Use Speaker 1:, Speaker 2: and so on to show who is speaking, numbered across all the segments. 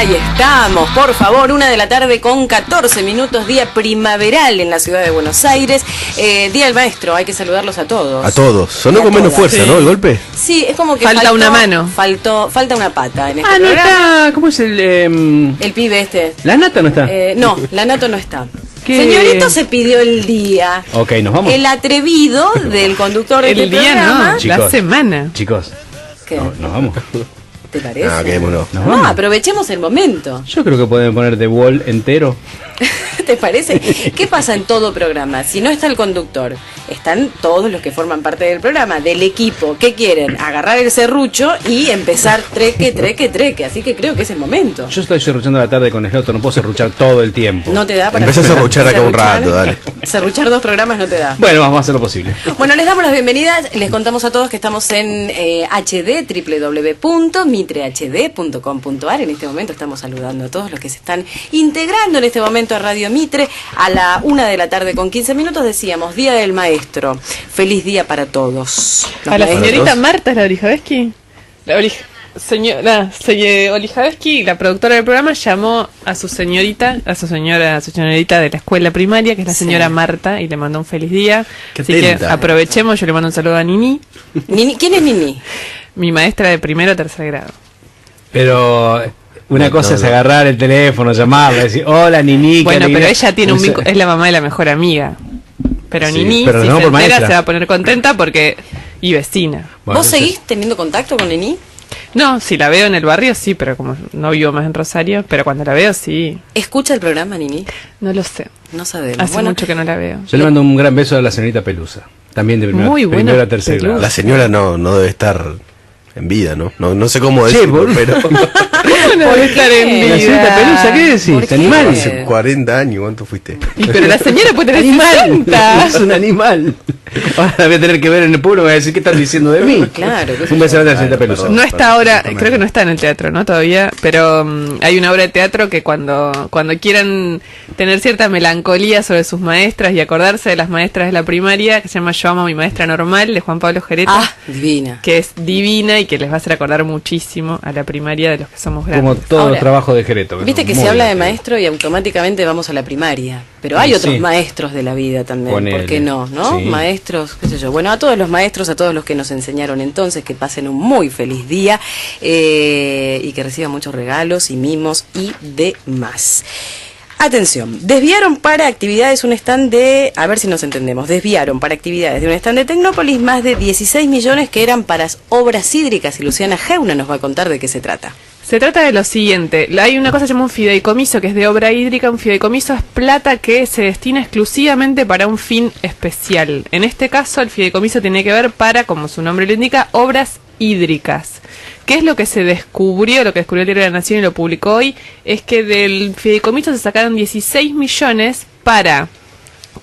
Speaker 1: Ahí estamos, por favor, 1:14 p.m, día primaveral en la ciudad de Buenos Aires, día del maestro, hay que saludarlos a todos.
Speaker 2: A todos, sonó con menos fuerza,
Speaker 1: sí.
Speaker 2: ¿no? El golpe.
Speaker 1: Sí, es como que
Speaker 3: falta una mano.
Speaker 1: Falta una pata en este
Speaker 4: no
Speaker 1: programa.
Speaker 4: está, ¿cómo es
Speaker 1: El pibe este.
Speaker 4: La nata no está.
Speaker 1: No, la Nato no está.
Speaker 4: ¿Qué?
Speaker 1: Señorito se pidió el día.
Speaker 4: Ok, nos vamos.
Speaker 1: El atrevido del conductor de este
Speaker 3: El día
Speaker 1: programa.
Speaker 3: no,
Speaker 4: Chicos.
Speaker 3: la semana.
Speaker 4: Chicos,
Speaker 1: ¿Qué?
Speaker 4: nos vamos.
Speaker 1: ¿Te parece?
Speaker 2: Ah, quedémonos.
Speaker 4: Nos
Speaker 1: No,
Speaker 4: vamos.
Speaker 1: aprovechemos el momento.
Speaker 4: Yo creo que pueden poner The Wall entero.
Speaker 1: ¿Te parece? ¿Qué pasa en todo programa? Si no está el conductor, están todos los que forman parte del programa, del equipo. ¿Qué quieren? Agarrar el serrucho y empezar treque. Así que creo que es el momento.
Speaker 4: Yo estoy serruchando la tarde con Sloto, no puedo serruchar todo el tiempo.
Speaker 1: No te da para...
Speaker 2: Empezás a serruchar acá un rato, dale.
Speaker 1: Serruchar 2 programas no te da.
Speaker 4: Bueno, vamos a hacer lo posible.
Speaker 1: Bueno, les damos las bienvenidas, les contamos a todos que estamos en HD, www.mitrehd.com.ar. En este momento estamos saludando a todos los que se están integrando en este momento a Radio Mitre. A la 1:15 p.m, decíamos, Día del Maestro. Feliz día para todos.
Speaker 3: A la señorita
Speaker 2: todos.
Speaker 3: Marta es la Olijavesky. Señora Olijavesky, la productora del programa, llamó a su señorita de la escuela primaria, que es la señora Marta, y le mandó un feliz día.
Speaker 2: Qué
Speaker 3: Así que
Speaker 2: atenta.
Speaker 3: aprovechemos, yo le mando un saludo a Nini,
Speaker 1: ¿Quién es Nini?
Speaker 3: mi maestra de 1º o 3er grado.
Speaker 4: Pero una
Speaker 2: No,
Speaker 4: cosa
Speaker 2: no,
Speaker 4: es
Speaker 2: no.
Speaker 4: agarrar el teléfono, llamarla, decir, hola Nini. qué
Speaker 3: Bueno,
Speaker 4: alegría".
Speaker 3: pero ella tiene un vínculo, es la mamá de la mejor amiga. Pero
Speaker 4: Sí,
Speaker 3: Nini,
Speaker 4: pero
Speaker 3: si
Speaker 4: no
Speaker 3: se
Speaker 4: por
Speaker 3: entera,
Speaker 4: maestra.
Speaker 3: se va a poner contenta porque... y vecina.
Speaker 4: Bueno,
Speaker 1: ¿Vos
Speaker 4: entonces-
Speaker 1: seguís teniendo contacto con Nini?
Speaker 3: No, si la veo en el barrio, sí, pero como no vivo más en Rosario, pero cuando la veo, sí.
Speaker 1: ¿Escucha el programa, Nini?
Speaker 3: No lo sé.
Speaker 1: No sabemos.
Speaker 3: Hace
Speaker 1: Bueno,
Speaker 3: mucho que no la veo.
Speaker 4: Yo le mando un gran beso a la señorita Pelusa. También de
Speaker 3: Muy buena
Speaker 4: primero a tercer
Speaker 3: Pelusa.
Speaker 4: grado.
Speaker 2: La señora no debe estar en vida, ¿no? No sé cómo
Speaker 4: Che,
Speaker 2: decirlo,
Speaker 4: boludo.
Speaker 2: pero
Speaker 3: ¿Cómo no debe estar en
Speaker 4: La señorita Pelusa, ¿qué decís?
Speaker 1: ¿Por qué?
Speaker 4: Animal.
Speaker 2: hace 40 años, ¿cuánto fuiste?
Speaker 3: Y pero la señora puede tener
Speaker 4: Animal.
Speaker 3: 60.
Speaker 4: Es un animal. Ahora la voy a tener que ver en el pueblo y voy a decir qué están diciendo de mí.
Speaker 1: Claro, qué sé
Speaker 4: Un beso grande a la señorita
Speaker 2: Perdón.
Speaker 4: Pelusa.
Speaker 3: No está ahora, creo que no está en el teatro, ¿no? Todavía, pero hay una obra de teatro que cuando quieran tener cierta melancolía sobre sus maestras y acordarse de las maestras de la primaria, que se llama Yo amo a mi maestra normal, de Juan Pablo Jereta,
Speaker 1: Ah, divina.
Speaker 3: que es divina y que les va a hacer acordar muchísimo a la primaria de los que somos grandes.
Speaker 4: Como todos
Speaker 1: Ahora,
Speaker 4: los trabajos de Jereto.
Speaker 1: Viste que
Speaker 4: son
Speaker 1: se
Speaker 4: muy
Speaker 1: habla de
Speaker 4: bien.
Speaker 1: maestro y automáticamente vamos a la primaria. Pero hay
Speaker 4: Sí.
Speaker 1: otros maestros de la vida también,
Speaker 4: Ponele.
Speaker 1: ¿por qué no? ¿No?
Speaker 4: Sí.
Speaker 1: Maestros, qué sé yo. Bueno, a todos los maestros, a todos los que nos enseñaron entonces, que pasen un muy feliz día y que reciban muchos regalos y mimos y demás. Atención, desviaron para actividades un stand de, a ver si nos entendemos, desviaron para actividades de un stand de Tecnópolis más de 16 millones que eran para obras hídricas, y Luciana Geuna nos va a contar de qué se trata.
Speaker 3: Se trata de lo siguiente, hay una cosa llamada un fideicomiso que es de obra hídrica. Un fideicomiso es plata que se destina exclusivamente para un fin especial. En este caso el fideicomiso tiene que ver para, como su nombre lo indica, obras hídricas. ¿Qué es lo que se descubrió? Lo que descubrió el Diario de la Nación y lo publicó hoy, es que del fideicomiso se sacaron 16 millones para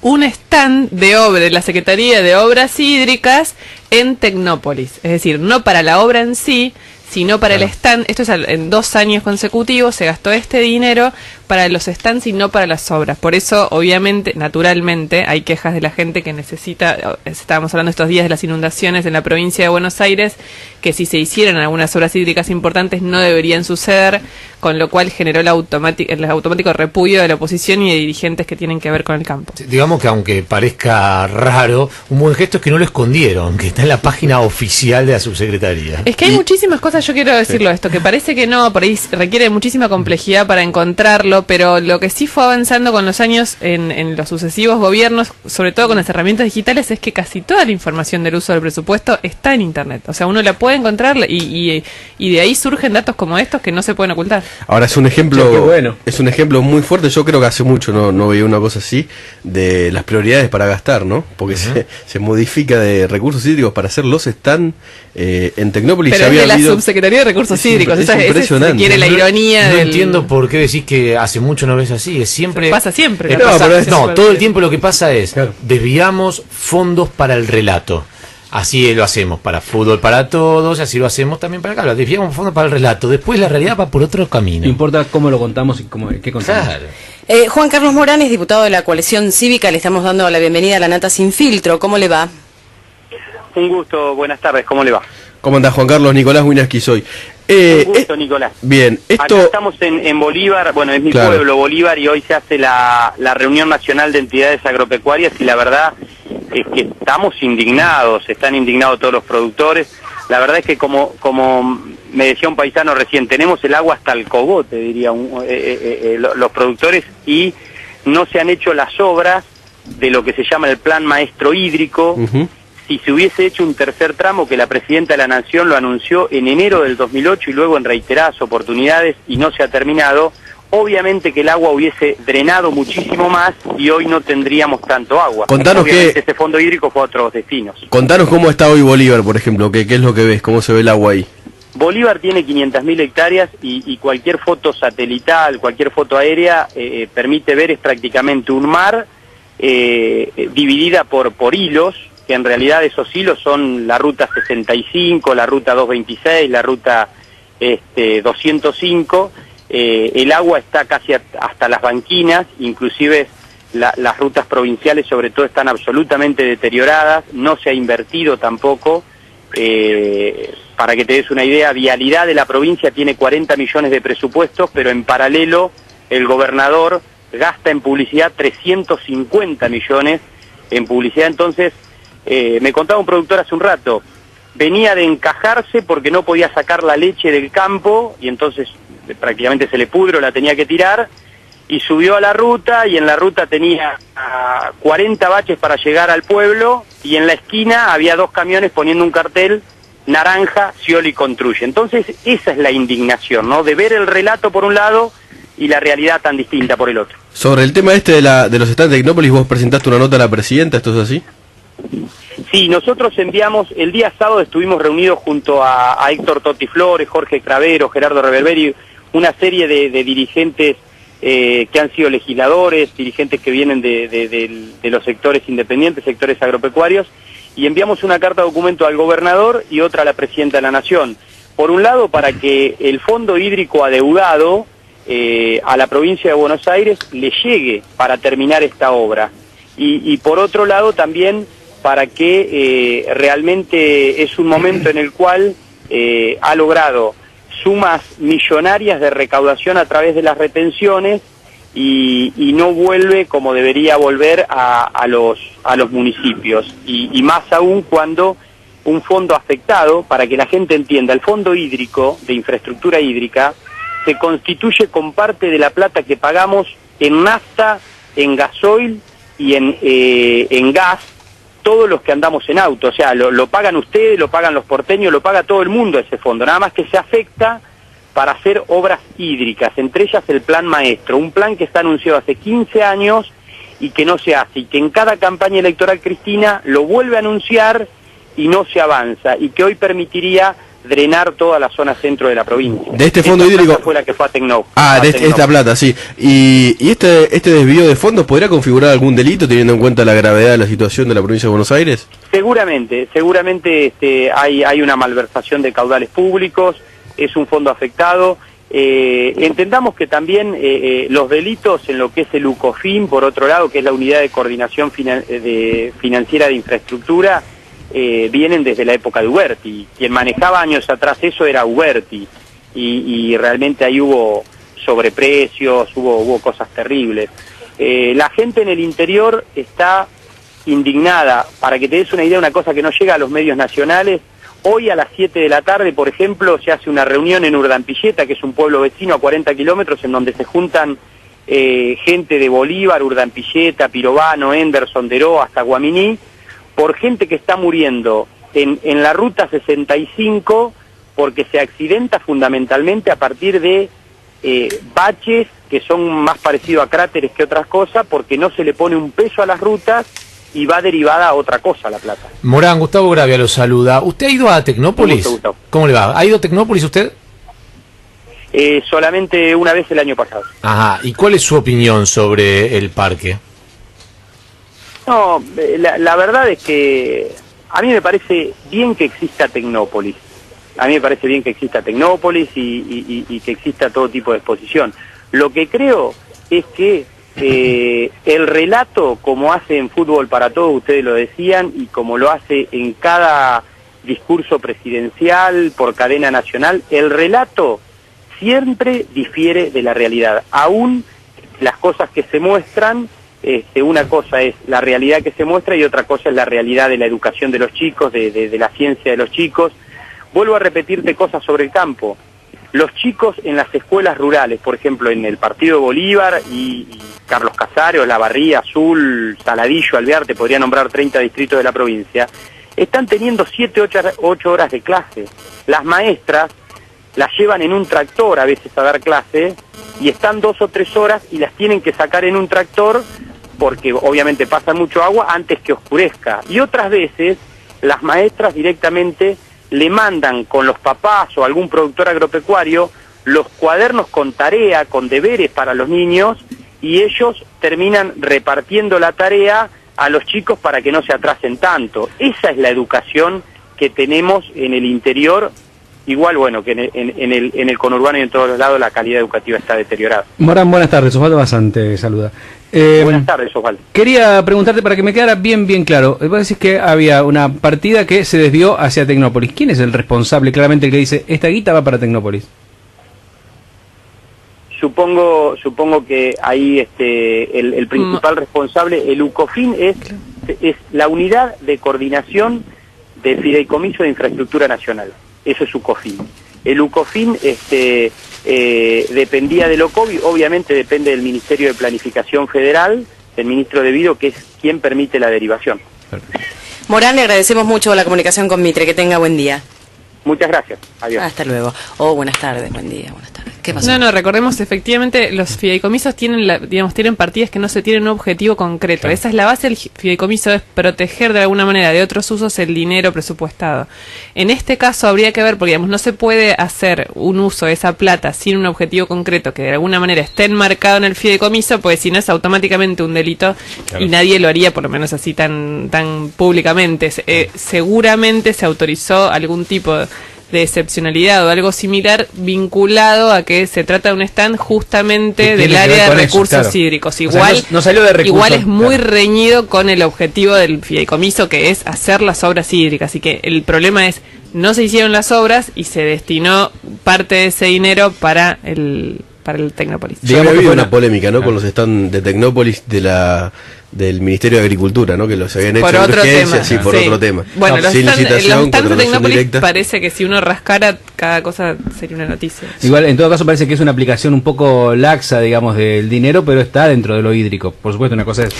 Speaker 3: un stand de obra de la Secretaría de Obras Hídricas en Tecnópolis. Es decir, no para la obra en sí, sino para el stand. Esto es en 2 años consecutivos se gastó este dinero para los stands y no para las obras. Por eso, obviamente, naturalmente, hay quejas de la gente que necesita, estábamos hablando estos días de las inundaciones en la provincia de Buenos Aires, que si se hicieran algunas obras hídricas importantes no deberían suceder, con lo cual generó el automático repudio de la oposición y de dirigentes que tienen que ver con el campo.
Speaker 5: Digamos que aunque parezca raro, un buen gesto es que no lo escondieron, que está en la página oficial de la subsecretaría.
Speaker 3: Es que hay muchísimas cosas, yo quiero decirlo esto, que parece que no, por ahí requiere muchísima complejidad para encontrarlo, pero lo que sí fue avanzando con los años en los sucesivos gobiernos, sobre todo con las herramientas digitales, es que casi toda la información del uso del presupuesto está en Internet. O sea, uno la puede encontrar y de ahí surgen datos como estos que no se pueden ocultar.
Speaker 2: Ahora es un ejemplo,
Speaker 4: Che, qué bueno.
Speaker 2: es un ejemplo muy fuerte. Yo creo que hace mucho no veía una cosa así de las prioridades para gastar, ¿no? Porque se modifica de recursos hídricos para hacer los stand en Tecnópolis.
Speaker 3: Pero
Speaker 2: ya
Speaker 3: es de
Speaker 2: había
Speaker 3: la
Speaker 2: habido...
Speaker 3: Subsecretaría de Recursos
Speaker 2: Es
Speaker 3: Hídricos.
Speaker 2: es
Speaker 3: Esa si
Speaker 2: impresionante.
Speaker 3: se quiere la ironía
Speaker 5: No
Speaker 3: del...
Speaker 5: entiendo por qué decís que hace mucho no ves así. Es siempre.
Speaker 3: Pasa siempre.
Speaker 5: No,
Speaker 2: pero es-
Speaker 5: todo el tiempo lo que pasa es
Speaker 4: Claro.
Speaker 5: desviamos fondos para el relato. Así lo hacemos para fútbol para todos, así lo hacemos también para acá. Lo desviamos fondos para el relato. Después la realidad va por otro camino.
Speaker 4: No importa cómo lo contamos y qué contamos.
Speaker 5: Claro.
Speaker 1: Juan Carlos Morán es diputado de la coalición cívica, le estamos dando la bienvenida a La Nata Sin Filtro. ¿Cómo le va?
Speaker 6: Un gusto, buenas tardes, ¿cómo le va?
Speaker 2: ¿Cómo andás, Juan Carlos? Nicolás Winaski soy.
Speaker 6: Un gusto, Nicolás.
Speaker 2: Bien, esto...
Speaker 6: Acá estamos en Bolívar, bueno, es mi pueblo, Bolívar, y hoy se hace la reunión nacional de entidades agropecuarias, y la verdad es que estamos indignados, están indignados todos los productores. La verdad es que como me decía un paisano recién, tenemos el agua hasta el cogote, diría los productores, y no se han hecho las obras de lo que se llama el Plan Maestro Hídrico. Si se hubiese hecho un tercer tramo, que la Presidenta de la Nación lo anunció en enero del 2008 y luego en reiteradas oportunidades, y no se ha terminado, obviamente que el agua hubiese drenado muchísimo más y hoy no tendríamos tanto agua.
Speaker 2: Contanos
Speaker 6: obviamente ese fondo hídrico fue a otros destinos.
Speaker 2: Contanos cómo está hoy Bolívar, por ejemplo, qué es lo que ves, cómo se ve el agua ahí.
Speaker 6: Bolívar tiene 500.000 hectáreas y cualquier foto satelital, cualquier foto aérea permite ver, es prácticamente un mar dividida por hilos, que en realidad esos hilos son la ruta 65, la ruta 226, la ruta 205. El agua está casi hasta las banquinas, inclusive las rutas provinciales sobre todo están absolutamente deterioradas, no se ha invertido tampoco. Para que te des una idea, Vialidad de la provincia tiene 40 millones de presupuestos, pero en paralelo el gobernador gasta en publicidad 350 millones en publicidad. Entonces, me contaba un productor hace un rato, venía de encajarse porque no podía sacar la leche del campo y entonces prácticamente se le pudrió, la tenía que tirar, y subió a la ruta, y en la ruta tenía 40 baches para llegar al pueblo, y en la esquina había 2 camiones poniendo un cartel naranja, Scioli construye. Entonces esa es la indignación, ¿no? De ver el relato por un lado y la realidad tan distinta por el otro.
Speaker 2: Sobre el tema de los stands de Tecnópolis, vos presentaste una nota a la presidenta, ¿esto es así?
Speaker 6: Sí, nosotros enviamos, el día sábado estuvimos reunidos junto a Héctor Totti Flores, Jorge Cravero, Gerardo Reverberi, una serie de dirigentes que han sido legisladores, dirigentes que vienen de los sectores independientes, sectores agropecuarios, y enviamos una carta documento al gobernador y otra a la Presidenta de la Nación. Por un lado, para que el fondo hídrico adeudado a la provincia de Buenos Aires le llegue para terminar esta obra. Y por otro lado también para que realmente es un momento en el cual ha logrado sumas millonarias de recaudación a través de las retenciones y no vuelve como debería volver a los municipios. Y más aún cuando un fondo afectado, para que la gente entienda, el fondo hídrico de infraestructura hídrica se constituye con parte de la plata que pagamos en nafta, en gasoil y en gas, todos los que andamos en auto. O sea, lo pagan ustedes, lo pagan los porteños, lo paga todo el mundo ese fondo, nada más que se afecta para hacer obras hídricas, entre ellas el Plan Maestro, un plan que está anunciado hace 15 años y que no se hace, y que en cada campaña electoral Cristina lo vuelve a anunciar y no se avanza, y que hoy permitiría drenar toda la zona centro de la provincia.
Speaker 2: De este fondo hídrico
Speaker 6: fue la que fue a Tecnópolis.
Speaker 2: Esta plata, sí. Y este desvío de fondos podría configurar algún delito teniendo en cuenta la gravedad de la situación de la provincia de Buenos Aires.
Speaker 6: Seguramente hay una malversación de caudales públicos, es un fondo afectado. Entendamos que también los delitos en lo que es el UCOFIN, por otro lado, que es la Unidad de Coordinación Financiera de Infraestructura, vienen desde la época de Uberti. Quien manejaba años atrás eso era Uberti, y realmente ahí hubo sobreprecios, hubo cosas terribles. La gente en el interior está indignada. Para que te des una idea, una cosa que no llega a los medios nacionales, hoy a las 7 de la tarde, por ejemplo, se hace una reunión en Urdampilleta, que es un pueblo vecino a 40 kilómetros, en donde se juntan gente de Bolívar, Urdampilleta, Pirovano, Henderson, Deró, hasta Guaminí, por gente que está muriendo en la ruta 65 porque se accidenta fundamentalmente a partir de baches que son más parecidos a cráteres que otras cosas, porque no se le pone un peso a las rutas y va derivada a otra cosa la plata.
Speaker 5: Morán, Gustavo Gravia lo saluda. ¿Usted ha ido a Tecnópolis? ¿Cómo le va? ¿Ha ido a Tecnópolis usted?
Speaker 6: Solamente una vez el año pasado.
Speaker 5: Ajá. ¿Y cuál es su opinión sobre el parque?
Speaker 6: No, la verdad es que a mí me parece bien que exista Tecnópolis. A mí me parece bien que exista Tecnópolis y que exista todo tipo de exposición. Lo que creo es que el relato, como hace en Fútbol para Todos, ustedes lo decían, y como lo hace en cada discurso presidencial, por cadena nacional, el relato siempre difiere de la realidad. Aún las cosas que se muestran, una cosa es la realidad que se muestra y otra cosa es la realidad de la educación de los chicos, de la ciencia de los chicos. Vuelvo a repetirte cosas sobre el campo. Los chicos en las escuelas rurales, por ejemplo, en el Partido de Bolívar y Carlos Casares, La Barría, Azul, Saladillo, Alvear, te podría nombrar 30 distritos de la provincia, están teniendo 7, 8 horas de clase. Las maestras las llevan en un tractor a veces a dar clase y están 2 o 3 horas y las tienen que sacar en un tractor porque obviamente pasa mucho agua antes que oscurezca. Y otras veces las maestras directamente le mandan con los papás o algún productor agropecuario los cuadernos con tarea, con deberes para los niños, y ellos terminan repartiendo la tarea a los chicos para que no se atrasen tanto. Esa es la educación que tenemos en el interior, igual bueno que en el conurbano y en todos los lados la calidad educativa está deteriorada.
Speaker 4: Morán, buenas tardes, Osvaldo Basante saluda.
Speaker 6: Buenas tardes, Osvaldo.
Speaker 4: Quería preguntarte para que me quedara bien claro. Vos decís que había una partida que se desvió hacia Tecnópolis. ¿Quién es el responsable, claramente, el que dice, esta guita va para Tecnópolis?
Speaker 6: Supongo que ahí el principal responsable, el UCOFIN, es la unidad de coordinación de Fideicomiso de Infraestructura Nacional. Eso es UCOFIN. El UCOFIN dependía del OCOBI, obviamente depende del Ministerio de Planificación Federal, del ministro debido, que es quien permite la derivación.
Speaker 1: Morán, le agradecemos mucho la comunicación con Mitre, que tenga buen día.
Speaker 6: Muchas gracias. Adiós.
Speaker 1: Hasta luego. Buenas tardes, buen día, buenas tardes. ¿Qué pasó?
Speaker 3: No, recordemos, efectivamente, los fideicomisos tienen partidas que no se tienen un objetivo concreto. Claro. Esa es la base del fideicomiso, es proteger de alguna manera de otros usos el dinero presupuestado. En este caso habría que ver, porque digamos, no se puede hacer un uso de esa plata sin un objetivo concreto que de alguna manera esté enmarcado en el fideicomiso, pues si no es automáticamente un delito. Claro. Y nadie lo haría, por lo menos así tan públicamente. Seguramente se autorizó algún tipo de excepcionalidad o algo similar vinculado a que se trata de un stand justamente del área de recursos hídricos. Igual,
Speaker 4: o sea, no salió de recursos,
Speaker 3: igual es muy reñido con el objetivo del fideicomiso, que es hacer las obras hídricas. Así que el problema es, no se hicieron las obras y se destinó parte de ese dinero para el Tecnópolis.
Speaker 2: Digamos que había una polémica, ¿no? Con los stands de Tecnópolis del Ministerio de Agricultura, ¿no? Que los habían hecho
Speaker 3: por
Speaker 2: en
Speaker 3: otro
Speaker 2: urgencia,
Speaker 3: tema.
Speaker 2: Por otro tema.
Speaker 3: Bueno, los stands de Tecnópolis
Speaker 2: directa.
Speaker 3: parece que si uno rascara cada cosa sería una noticia.
Speaker 4: Igual, en todo caso parece que es una aplicación un poco laxa, digamos, del dinero, pero está dentro de lo hídrico. Por supuesto, una cosa es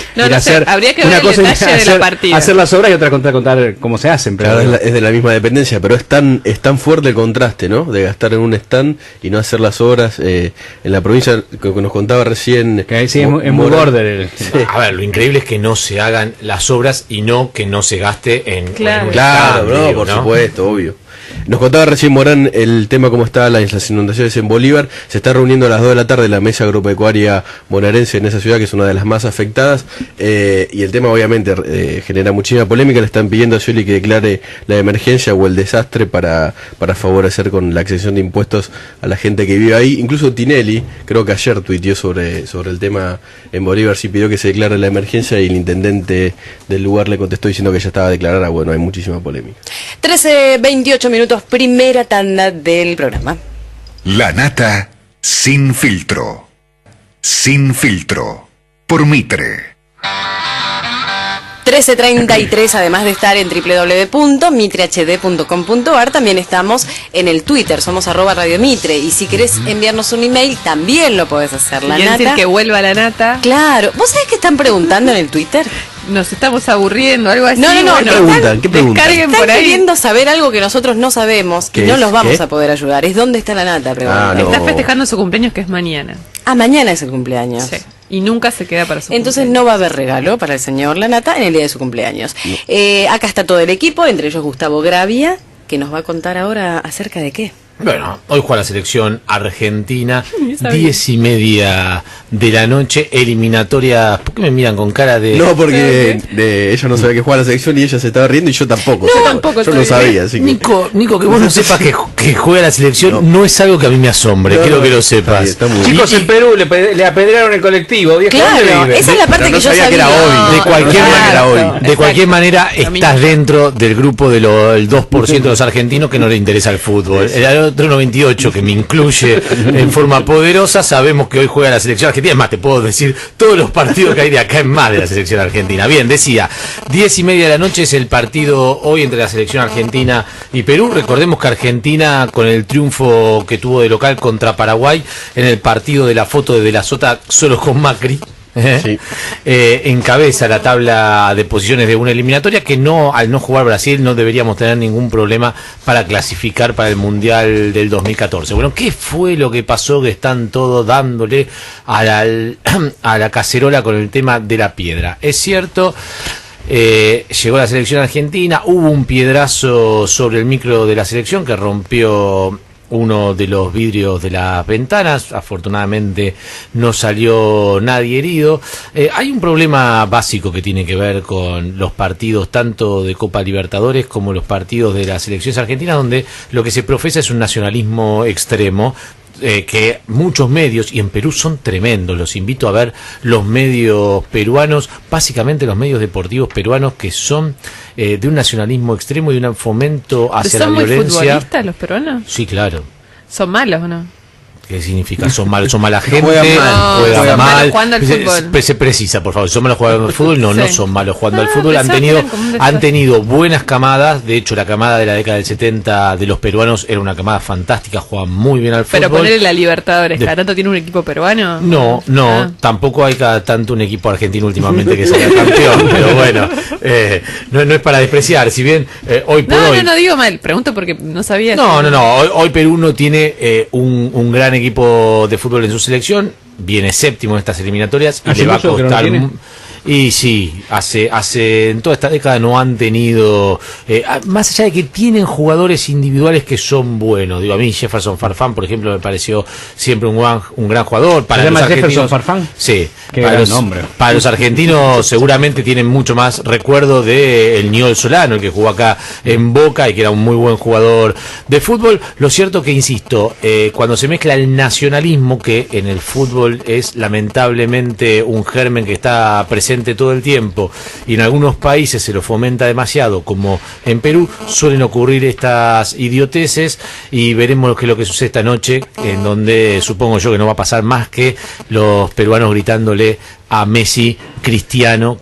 Speaker 3: habría que ver el detalle de la partida.
Speaker 4: Hacer las obras y otra contar cómo se hacen. Pero
Speaker 2: claro, es de la misma dependencia, pero es tan fuerte el contraste, ¿no? De gastar en un stand y no hacer las obras en la provincia que nos contaba recién.
Speaker 4: Que sí, es muy border.
Speaker 5: Sí. A ver, lo increíble es que no se hagan las obras y no que no se gaste en
Speaker 2: claro,
Speaker 5: cambio,
Speaker 2: por supuesto, obvio. Nos contaba recién Morán el tema, cómo está las inundaciones en Bolívar. Se está reuniendo a las 2 de la tarde la mesa agropecuaria bonaerense en esa ciudad, que es una de las más afectadas, y el tema obviamente genera muchísima polémica. Le están pidiendo a Scioli que declare la emergencia o el desastre para favorecer con la exención de impuestos a la gente que vive ahí. Incluso Tinelli, creo que ayer tuiteó sobre el tema en Bolívar, sí pidió que se declare la emergencia, y el intendente del lugar le contestó diciendo que ya estaba declarada. Bueno, hay muchísima polémica.
Speaker 1: 13:28 minutos, primera tanda del programa.
Speaker 7: La nata sin filtro. Sin filtro. Por Mitre.
Speaker 1: 13:33, además de estar en www.mitrehd.com.ar, también estamos en el Twitter, somos @Radio Mitre, y si querés enviarnos un email, también lo podés hacer. La nata.
Speaker 3: Decir que vuelva la nata.
Speaker 1: Claro, ¿vos sabés qué están preguntando en el Twitter?
Speaker 3: Nos estamos aburriendo, algo así.
Speaker 1: No,
Speaker 2: bueno, ¿qué preguntan?
Speaker 1: Descarguen por ahí. Están queriendo saber algo que nosotros no sabemos y no los vamos a poder ayudar. Es ¿dónde está la nata?
Speaker 3: No. Está festejando su cumpleaños, que es mañana.
Speaker 1: Mañana es el cumpleaños.
Speaker 3: Sí. Y nunca se queda para su
Speaker 1: Entonces
Speaker 3: cumpleaños.
Speaker 1: No va a haber regalo para el señor Lanata en el día de su cumpleaños. No. Acá está todo el equipo, entre ellos Gustavo Gravia, que nos va a contar ahora acerca de qué.
Speaker 5: Bueno, hoy juega la selección argentina, 10:30 de la noche, eliminatoria. ¿Por qué me miran con cara de...?
Speaker 2: No, porque ella no sabía que jugaba la selección y ella se estaba riendo y yo tampoco. Yo no sabía, así que...
Speaker 5: Nico, que vos no sepas que juega la selección no es algo que a mí me asombre, quiero que lo sepas.
Speaker 2: Está muy
Speaker 4: Chicos, en Perú le apedrearon el colectivo.
Speaker 1: Claro, esa es la parte
Speaker 2: Pero no
Speaker 1: que yo
Speaker 2: sabía
Speaker 1: sabía.
Speaker 2: que era hoy.
Speaker 5: De cualquier manera, estás dentro del grupo del 2% de los argentinos que no le interesa el fútbol. El otro 98%, que me incluye en forma poderosa, sabemos que hoy juega la selección argentina. Es más, te puedo decir todos los partidos que hay de acá en más de la selección argentina. Bien, decía, 10:30 de la noche es el partido hoy entre la selección argentina y Perú. Recordemos que Argentina, con el triunfo que tuvo de local contra Paraguay, en el partido de la foto de la Sota solo con Macri,
Speaker 2: Sí.
Speaker 5: encabeza la tabla de posiciones de una eliminatoria que al no jugar Brasil no deberíamos tener ningún problema para clasificar para el Mundial del 2014. Bueno, ¿qué fue lo que pasó? Que están todos dándole a la cacerola con el tema de la piedra. Es cierto, llegó la selección argentina, hubo un piedrazo sobre el micro de la selección que rompió uno de los vidrios de las ventanas. Afortunadamente no salió nadie herido. Hay un problema básico que tiene que ver con los partidos tanto de Copa Libertadores como los partidos de las selecciones argentinas, donde lo que se profesa es un nacionalismo extremo, que muchos medios, y en Perú son tremendos, los invito a ver los medios peruanos, básicamente los medios deportivos peruanos, que son de un nacionalismo extremo y un fomento hacia la violencia.
Speaker 3: ¿Son muy futbolistas los peruanos?
Speaker 5: Sí, claro.
Speaker 3: ¿Son malos o no?
Speaker 5: ¿Qué significa? Son mala gente,
Speaker 2: Juegan mal.
Speaker 5: juegan mal.
Speaker 3: Jugando al fútbol.
Speaker 5: Se precisa, por favor. ¿Son malos jugando al fútbol? No,
Speaker 3: Sí.
Speaker 5: no son malos jugando al fútbol.
Speaker 3: Pensaba que eran como un desastre.
Speaker 5: Han tenido buenas camadas. De hecho, la camada de la década del 70 de los peruanos era una camada fantástica. Jugaban muy bien al fútbol.
Speaker 3: Pero ponerle la Libertadores,
Speaker 5: De-
Speaker 3: ¿cada tanto tiene un equipo peruano?
Speaker 5: No,
Speaker 3: Ah.
Speaker 5: tampoco hay cada tanto un equipo argentino últimamente que salga campeón, pero bueno, no es para despreciar, si bien hoy por hoy...
Speaker 3: No digo mal, pregunto porque no sabía.
Speaker 5: No, hoy Perú no tiene un gran equipo de fútbol en su selección, viene séptimo en estas eliminatorias y
Speaker 4: ¿Hace
Speaker 5: le va a
Speaker 4: mucho que no
Speaker 5: costar...
Speaker 4: tiene?
Speaker 5: Y sí, en toda esta década no han tenido, más allá de que tienen jugadores individuales que son buenos. Digo, a mí Jefferson Farfán, por ejemplo, me pareció siempre un gran jugador. Para
Speaker 4: ¿Se llama
Speaker 5: los
Speaker 4: Jefferson
Speaker 5: argentinos,
Speaker 4: Farfán?
Speaker 5: Sí.
Speaker 4: Qué
Speaker 5: Para
Speaker 4: gran
Speaker 5: los,
Speaker 4: nombre.
Speaker 5: para los argentinos seguramente tienen mucho más recuerdo de el Niol Solano, el que jugó acá en Boca y que era un muy buen jugador de fútbol. Lo cierto que, insisto, cuando se mezcla el nacionalismo, que en el fútbol es lamentablemente un germen que está presente todo el tiempo y en algunos países se lo fomenta demasiado, como en Perú, suelen ocurrir estas idioteces, y veremos qué es lo que sucede esta noche, en donde supongo yo que no va a pasar más que los peruanos gritándole a Messi Cristiano,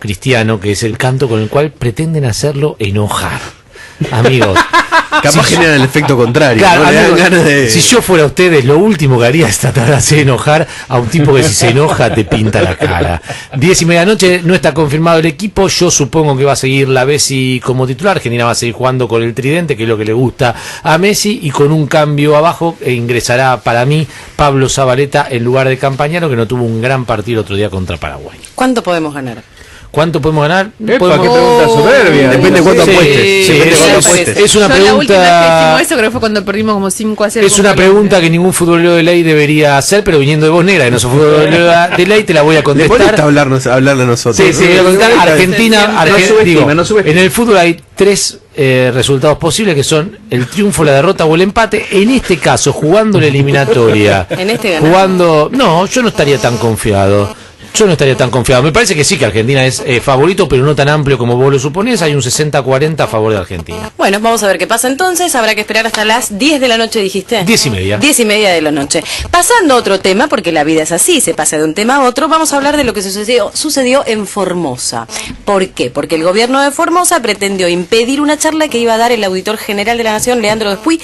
Speaker 5: que es el canto con el cual pretenden hacerlo enojar. Amigos,
Speaker 2: Capaz genera el efecto contrario.
Speaker 5: claro,
Speaker 2: ¿no? Le dan
Speaker 5: amigos,
Speaker 2: ganas de...
Speaker 5: si yo fuera ustedes, lo último que haría es tratar de hacer enojar a un tipo que si se enoja te pinta la cara. 10:30 de la noche, no está confirmado el equipo. Yo supongo que va a seguir la Bessi como titular. Argentina va a seguir jugando con el tridente, que es lo que le gusta a Messi, y con un cambio abajo ingresará para mí Pablo Zabaleta en lugar de Campañaro, que no tuvo un gran partido el otro día contra Paraguay.
Speaker 1: ¿Cuánto podemos ganar?
Speaker 5: ¿Cuánto podemos ganar?
Speaker 4: Epa,
Speaker 5: Podemos-
Speaker 4: qué pregunta soberbia.
Speaker 2: Depende de cuánto
Speaker 5: Sí,
Speaker 2: apuestes.
Speaker 5: sí,
Speaker 2: Depende de cuánto
Speaker 5: es
Speaker 2: apuestes.
Speaker 5: una
Speaker 3: Yo la última vez que
Speaker 5: pregunta...
Speaker 3: hicimos eso creo que fue cuando perdimos como 5-0.
Speaker 5: Es una pregunta que ningún futbolero de ley debería hacer, pero viniendo de vos, negra, que no sos futbolero de ley, te la voy a
Speaker 2: Le molesta
Speaker 5: contestar.
Speaker 2: hablarle a nosotros.
Speaker 5: Sí, sí, voy a contestar. Argentina,
Speaker 4: No subestime,
Speaker 5: digo,
Speaker 4: no subestime.
Speaker 5: en el fútbol hay tres resultados posibles, que son el triunfo, la derrota o el empate. En este caso, jugando la eliminatoria,
Speaker 1: En este ganamos.
Speaker 5: jugando... No, yo no estaría tan confiado. Me parece que sí, que Argentina es favorito, pero no tan amplio como vos lo suponés. Hay un 60-40 a favor de Argentina.
Speaker 1: Bueno, vamos a ver qué pasa entonces. Habrá que esperar hasta las 10 de la noche, dijiste.
Speaker 5: 10:30.
Speaker 1: 10:30 de la noche. Pasando a otro tema, porque la vida es así, se pasa de un tema a otro, vamos a hablar de lo que sucedió en Formosa. ¿Por qué? Porque el gobierno de Formosa pretendió impedir una charla que iba a dar el auditor general de la Nación, Leandro Despuy.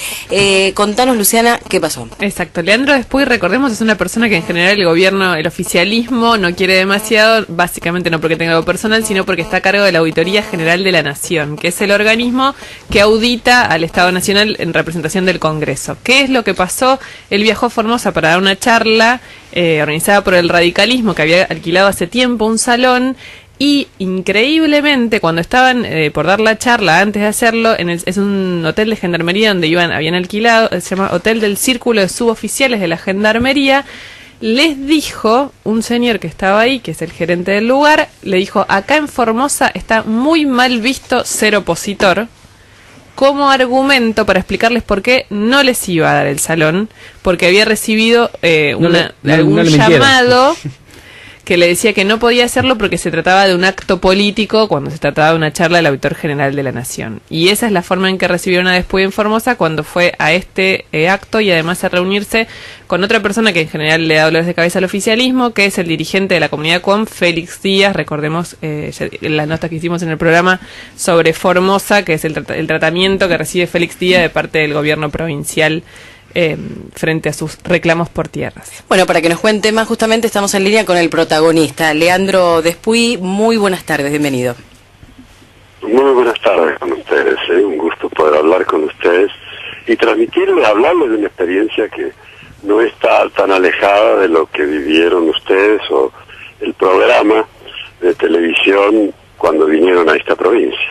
Speaker 1: Contanos, Luciana, ¿qué pasó?
Speaker 3: Exacto, Leandro Despuy, recordemos, es una persona que en general el gobierno, el oficialismo, no quiere demasiado, básicamente no porque tenga algo personal, sino porque está a cargo de la Auditoría General de la Nación, que es el organismo que audita al Estado Nacional en representación del Congreso. ¿Qué es lo que pasó? Él viajó a Formosa para dar una charla organizada por el radicalismo, que había alquilado hace tiempo un salón, Y increíblemente, cuando estaban por dar la charla, antes de hacerlo, es un hotel de gendarmería donde habían alquilado, se llama Hotel del Círculo de Suboficiales de la Gendarmería, les dijo un señor que estaba ahí, que es el gerente del lugar, le dijo: acá en Formosa está muy mal visto ser opositor, como argumento para explicarles por qué no les iba a dar el salón, porque había recibido algún llamado que le decía que no podía hacerlo porque se trataba de un acto político cuando se trataba de una charla del Auditor General de la Nación. Y esa es la forma en que recibieron a Después en Formosa cuando fue a este acto, y además a reunirse con otra persona que en general le da dolores de cabeza al oficialismo, que es el dirigente de la comunidad COM, Félix Díaz. Recordemos las notas que hicimos en el programa sobre Formosa, que es el tratamiento que recibe Félix Díaz de parte del gobierno provincial frente a sus reclamos por tierras.
Speaker 1: Bueno, para que nos cuente más, justamente estamos en línea con el protagonista, Leandro Despuy. Muy buenas tardes, bienvenido.
Speaker 8: Muy buenas tardes con ustedes, un gusto poder hablar con ustedes y hablarles de una experiencia que no está tan alejada de lo que vivieron ustedes o el programa de televisión cuando vinieron a esta provincia.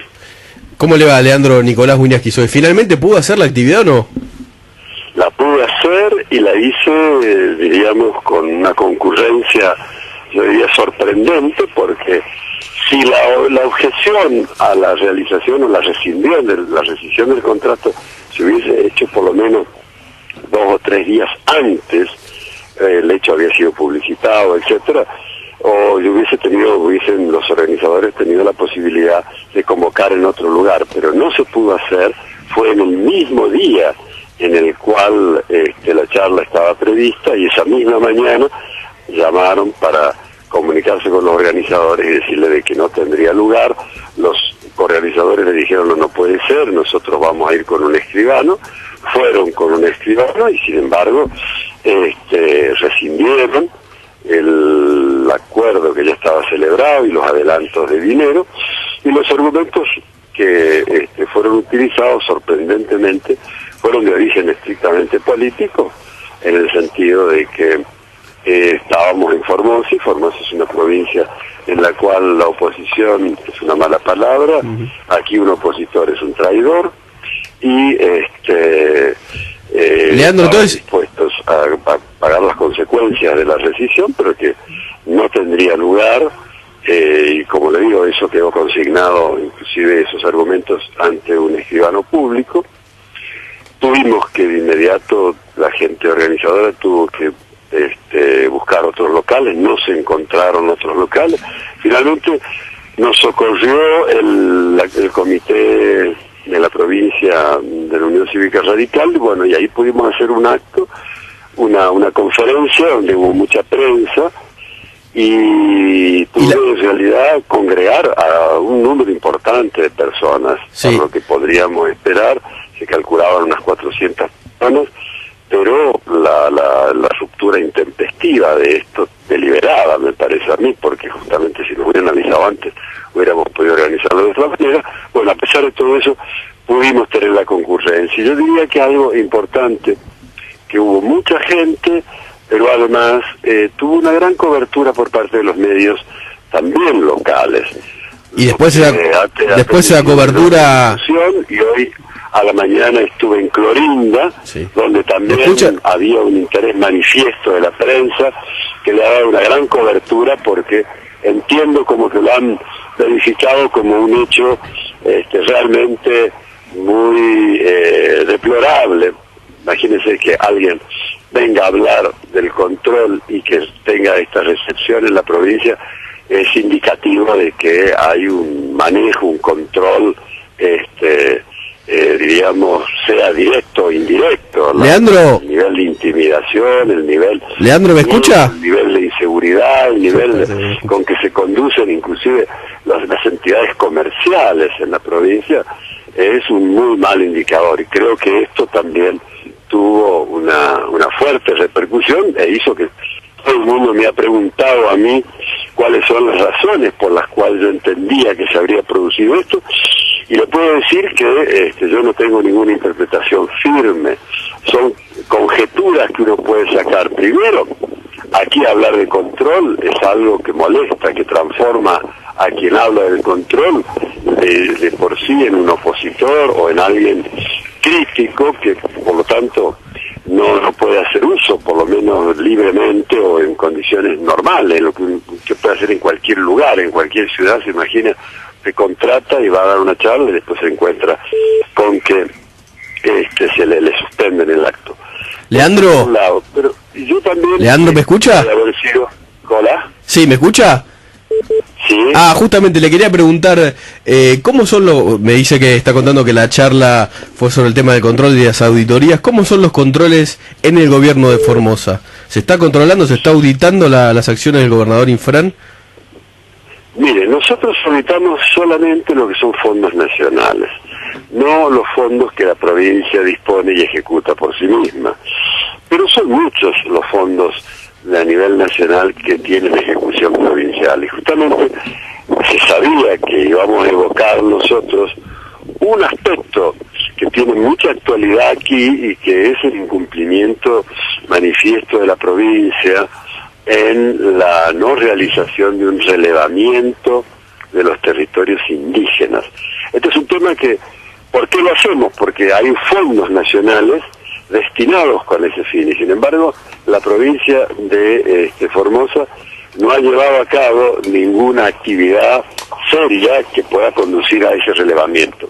Speaker 2: ¿Cómo le va, Leandro? Nicolás Wiñaski? ¿Finalmente pudo hacer la actividad o no?
Speaker 8: La pude hacer y la hice, diríamos, con una concurrencia, yo diría, sorprendente, porque si la objeción a la realización o la rescisión del contrato se hubiese hecho por lo menos 2 o 3 días antes, el hecho había sido publicitado, etcétera, o yo hubiesen los organizadores tenido la posibilidad de convocar en otro lugar, pero no se pudo hacer. Fue en el mismo día en el cual la charla estaba prevista, y esa misma mañana llamaron para comunicarse con los organizadores y decirle de que no tendría lugar. Los organizadores le dijeron: no puede ser, nosotros vamos a ir con un escribano. Fueron con un escribano y sin embargo rescindieron el acuerdo que ya estaba celebrado y los adelantos de dinero, y los argumentos que fueron utilizados, sorprendentemente, fueron de origen estrictamente político, en el sentido de que estábamos en Formosa, y Formosa es una provincia en la cual la oposición es una mala palabra. Aquí un opositor es un traidor, y
Speaker 2: Leandro, entonces,
Speaker 8: dispuestos a pagar las consecuencias de la rescisión, pero que no tendría lugar. Y como le digo, eso quedó consignado, inclusive esos argumentos, ante un escribano público. Tuvimos que de inmediato, la gente organizadora tuvo que buscar otros locales, no se encontraron otros locales. Finalmente nos socorrió el comité de la provincia de la Unión Cívica Radical, y ahí pudimos hacer un acto, una conferencia donde hubo mucha prensa, y pudo en realidad congregar a un número importante de personas,
Speaker 2: sí,
Speaker 8: por lo que podríamos esperar. Se calculaban unas 400 personas, pero la ruptura intempestiva de esto, deliberada me parece a mí, porque justamente si lo hubieran avisado antes hubiéramos podido organizarlo de otra manera. Bueno, a pesar de todo eso pudimos tener la concurrencia. Yo diría que algo importante, que hubo mucha gente, pero además tuvo una gran cobertura por parte de los medios también locales.
Speaker 2: Y después esa cobertura...
Speaker 8: Y hoy a la mañana estuve en Clorinda, sí, donde también había un interés manifiesto de la prensa, que le ha dado una gran cobertura, porque entiendo como que lo han verificado como un hecho realmente muy deplorable. Imagínense que alguien venga a hablar del control y que tenga esta recepción en la provincia, es indicativo de que hay un manejo, un control, diríamos, sea directo o indirecto.
Speaker 2: Leandro,
Speaker 8: el nivel de intimidación, el nivel...
Speaker 2: Leandro, ¿me escucha?
Speaker 8: El nivel de inseguridad, el nivel con que se conducen inclusive las entidades comerciales en la provincia, es un muy mal indicador, y creo que esto también tuvo una fuerte repercusión, e hizo que todo el mundo me ha preguntado a mí cuáles son las razones por las cuales yo entendía que se habría producido esto, y le puedo decir que yo no tengo ninguna interpretación firme, son conjeturas que uno puede sacar. Primero, aquí hablar de control es algo que molesta, que transforma a quien habla del control de por sí en un opositor o en alguien crítico que por lo tanto no puede hacer uso, por lo menos libremente o en condiciones normales, lo que puede hacer en cualquier lugar, en cualquier ciudad. Se imagina, se contrata y va a dar una charla y después se encuentra con que se le suspenden el acto.
Speaker 2: Leandro.
Speaker 8: Pero yo también...
Speaker 2: Leandro, ¿me escucha?
Speaker 8: ¿Hola?
Speaker 2: Sí, ¿me escucha?
Speaker 8: Sí.
Speaker 2: Ah, justamente le quería preguntar, ¿cómo son los... Me dice que está contando que la charla fue sobre el tema del control y las auditorías. ¿Cómo son los controles en el gobierno de Formosa? ¿Se está controlando, se está auditando las acciones del gobernador Infran?
Speaker 8: Mire, nosotros auditamos solamente lo que son fondos nacionales, no los fondos que la provincia dispone y ejecuta por sí misma. Pero son muchos los fondos a nivel nacional que tienen ejecución provincial. Y justamente se sabía que íbamos a evocar nosotros un aspecto que tiene mucha actualidad aquí y que es el incumplimiento manifiesto de la provincia en la no realización de un relevamiento de los territorios indígenas. Este es un tema que, ¿por qué lo hacemos? Porque hay fondos nacionales destinados con ese fin, y sin embargo la provincia de Formosa no ha llevado a cabo ninguna actividad seria que pueda conducir a ese relevamiento.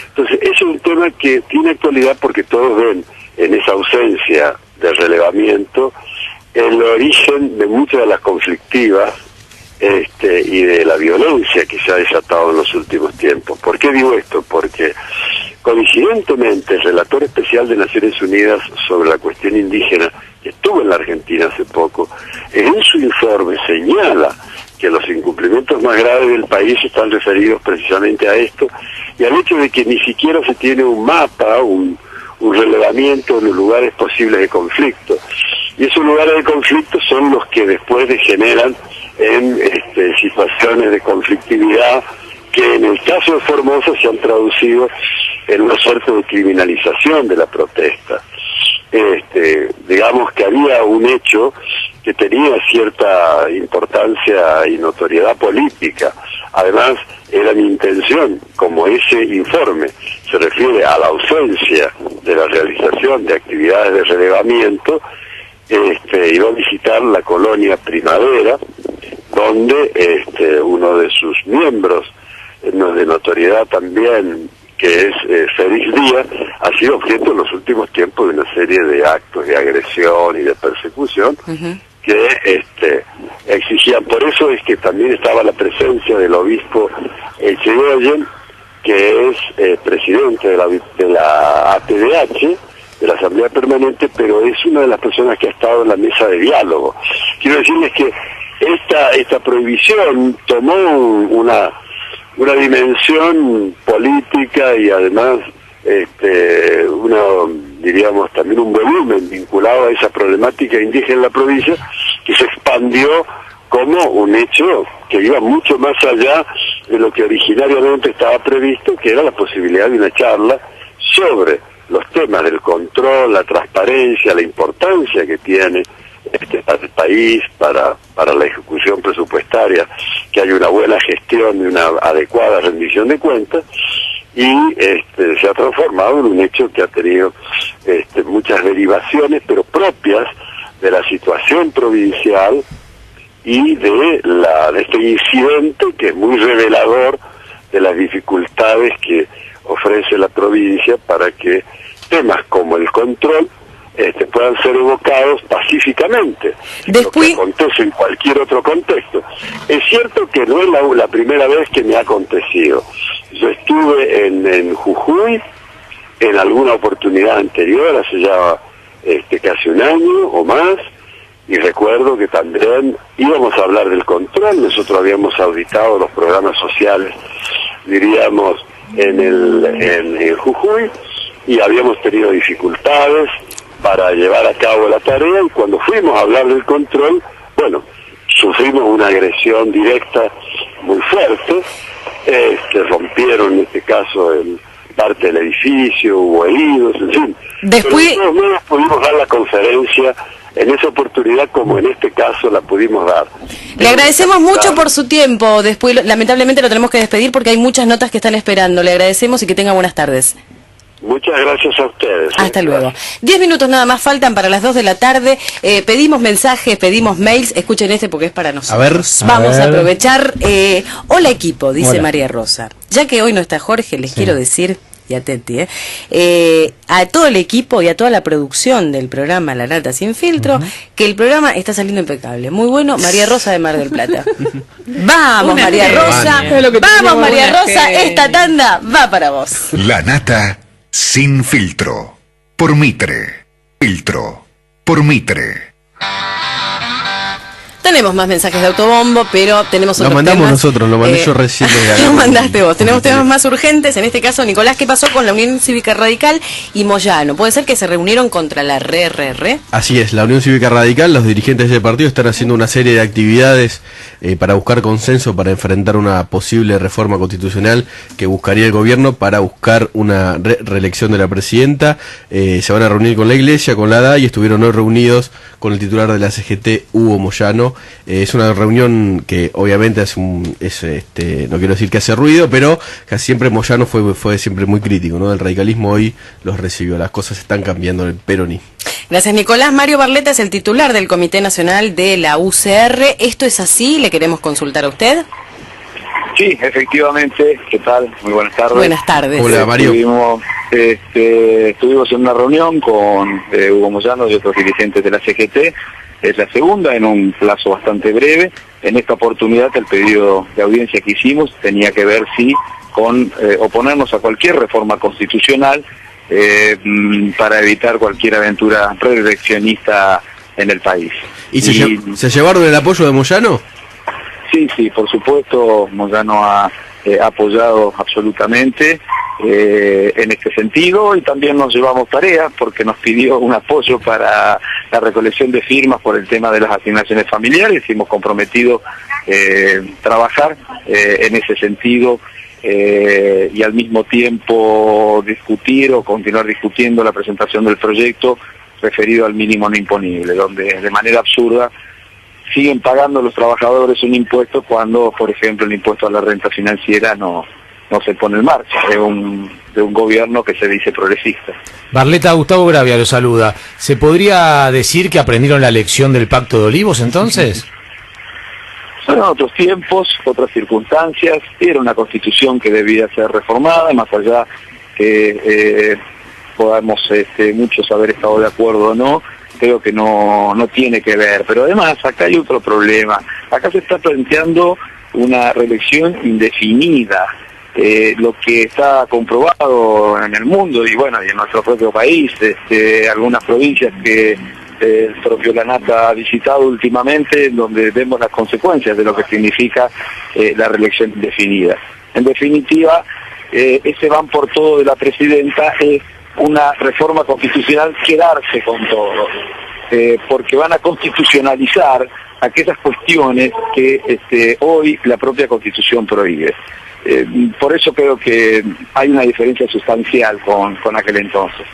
Speaker 8: Entonces, ese es un tema que tiene actualidad porque todos ven en esa ausencia de relevamiento el origen de muchas de las conflictivas y de la violencia que se ha desatado en los últimos tiempos. ¿Por qué digo esto? Porque coincidentemente el relator especial de Naciones Unidas sobre la cuestión indígena, que estuvo en la Argentina hace poco, en su informe señala que los incumplimientos más graves del país están referidos precisamente a esto y al hecho de que ni siquiera se tiene un mapa, un relevamiento de los lugares posibles de conflicto. Y esos lugares de conflicto son los que después degeneran en situaciones de conflictividad que en el caso de Formosa se han traducido en una suerte de criminalización de la protesta. Digamos que había un hecho que tenía cierta importancia y notoriedad política. Además, era mi intención, como ese informe se refiere a la ausencia de la realización de actividades de relevamiento, iba a visitar la colonia Primavera, donde uno de sus miembros, de notoriedad también, que es Félix Díaz, ha sido objeto en los últimos tiempos de una serie de actos de agresión y de persecución que exigían. Por eso es que también estaba la presencia del obispo Echegoyen, que es presidente de la APDH, de la Asamblea Permanente, pero es una de las personas que ha estado en la mesa de diálogo. Quiero decirles que esta prohibición tomó una dimensión política y además diríamos también un volumen vinculado a esa problemática indígena en la provincia, que se expandió como un hecho que iba mucho más allá de lo que originariamente estaba previsto, que era la posibilidad de una charla sobre los temas del control, la transparencia, la importancia que tiene para el país, para la ejecución presupuestaria, que haya una buena gestión y una adecuada rendición de cuentas, y se ha transformado en un hecho que ha tenido muchas derivaciones, pero propias de la situación provincial y de este incidente que es muy revelador de las dificultades que ofrece la provincia para que temas como el control puedan ser evocados pacíficamente, lo que acontece en cualquier otro contexto. Es cierto que no es la primera vez que me ha acontecido. Yo estuve en Jujuy en alguna oportunidad anterior, hace ya casi un año o más, y recuerdo que también íbamos a hablar del control. Nosotros habíamos auditado los programas sociales, diríamos, en Jujuy, y habíamos tenido dificultades para llevar a cabo la tarea, y cuando fuimos a hablar del control, bueno, sufrimos una agresión directa muy fuerte, rompieron en este caso parte del edificio, hubo heridos, en fin.
Speaker 1: Después...
Speaker 8: Pero de todos modos pudimos dar la conferencia en esa oportunidad, como en este caso la pudimos dar.
Speaker 1: Le agradecemos mucho por su tiempo. Después, lamentablemente, lo tenemos que despedir porque hay muchas notas que están esperando. Le agradecemos y que tenga buenas tardes.
Speaker 8: Muchas gracias a ustedes.
Speaker 1: Hasta luego. 10 minutos nada más faltan para las 2 de la tarde. Pedimos mensajes, pedimos mails. Escuchen este porque es para nosotros. Vamos a aprovechar. Hola equipo, dice
Speaker 4: Hola.
Speaker 1: María Rosa. Ya que hoy no está Jorge, les quiero decir, y atenti, a todo el equipo y a toda la producción del programa La Nata Sin Filtro, que el programa está saliendo impecable. Muy bueno, María Rosa de Mar del Plata. Vamos,
Speaker 3: Una
Speaker 1: María
Speaker 3: genia.
Speaker 1: Rosa.
Speaker 3: Es lo que
Speaker 1: Vamos,
Speaker 3: teníamos,
Speaker 1: María
Speaker 3: una
Speaker 1: Rosa.
Speaker 3: genia.
Speaker 1: Esta tanda va para vos.
Speaker 7: La Nata Sin Filtro. Por Mitre. Filtro. Por Mitre.
Speaker 1: Tenemos más mensajes de autobombo, pero tenemos
Speaker 2: Lo
Speaker 1: otros
Speaker 2: mandamos
Speaker 1: temas.
Speaker 2: nosotros, lo mandé yo recién desde acá.
Speaker 1: Lo mandaste vos. Tenemos temas más urgentes. En este caso, Nicolás, ¿qué pasó con la Unión Cívica Radical y Moyano? ¿Puede ser que se reunieron contra la RRR?
Speaker 2: Así es, la Unión Cívica Radical, los dirigentes de ese partido están haciendo una serie de actividades para buscar consenso para enfrentar una posible reforma constitucional que buscaría el gobierno para buscar una reelección de la presidenta. Se van a reunir con la Iglesia, con la ADA, y estuvieron hoy reunidos con el titular de la CGT, Hugo Moyano. Es una reunión que obviamente no quiero decir que hace ruido, pero casi siempre Moyano fue siempre muy crítico, ¿no? El radicalismo hoy los recibió, las cosas están cambiando en el peronismo.
Speaker 1: Gracias, Nicolás. Mario Barleta es el titular del Comité Nacional de la UCR. ¿Esto es así? ¿Le queremos consultar a usted?
Speaker 9: Sí, efectivamente. ¿Qué tal? Muy buenas tardes.
Speaker 1: Buenas tardes.
Speaker 2: Hola, Mario.
Speaker 9: Estuvimos en una reunión con Hugo Moyano y otros dirigentes de la CGT. Es la segunda en un plazo bastante breve. En esta oportunidad el pedido de audiencia que hicimos tenía que ver con oponernos a cualquier reforma constitucional para evitar cualquier aventura reeleccionista en el país.
Speaker 2: ¿Y se llevaron el apoyo de Moyano?
Speaker 9: Sí, por supuesto, Moyano ha apoyado absolutamente en este sentido, y también nos llevamos tareas porque nos pidió un apoyo para la recolección de firmas por el tema de las asignaciones familiares. Hemos comprometido trabajar en ese sentido y al mismo tiempo discutir o continuar discutiendo la presentación del proyecto referido al mínimo no imponible, donde de manera absurda siguen pagando los trabajadores un impuesto cuando, por ejemplo, el impuesto a la renta financiera no se pone en marcha, de un gobierno que se dice progresista.
Speaker 5: Barleta, Gustavo Gravia lo saluda. ¿Se podría decir que aprendieron la lección del Pacto de Olivos entonces?
Speaker 9: Son otros tiempos, otras circunstancias, era una constitución que debía ser reformada, más allá que podamos muchos haber estado de acuerdo o no, creo que no tiene que ver. Pero además acá hay otro problema, acá se está planteando una reelección indefinida. Lo que está comprobado en el mundo y bueno, y en nuestro propio país, algunas provincias que el propio La Nata ha visitado últimamente, donde vemos las consecuencias de lo que significa la reelección indefinida. En definitiva, ese van por todo de la presidenta es una reforma constitucional, quedarse con todo, porque van a constitucionalizar aquellas cuestiones que hoy la propia Constitución prohíbe. Por eso creo que hay una diferencia sustancial con aquel entonces.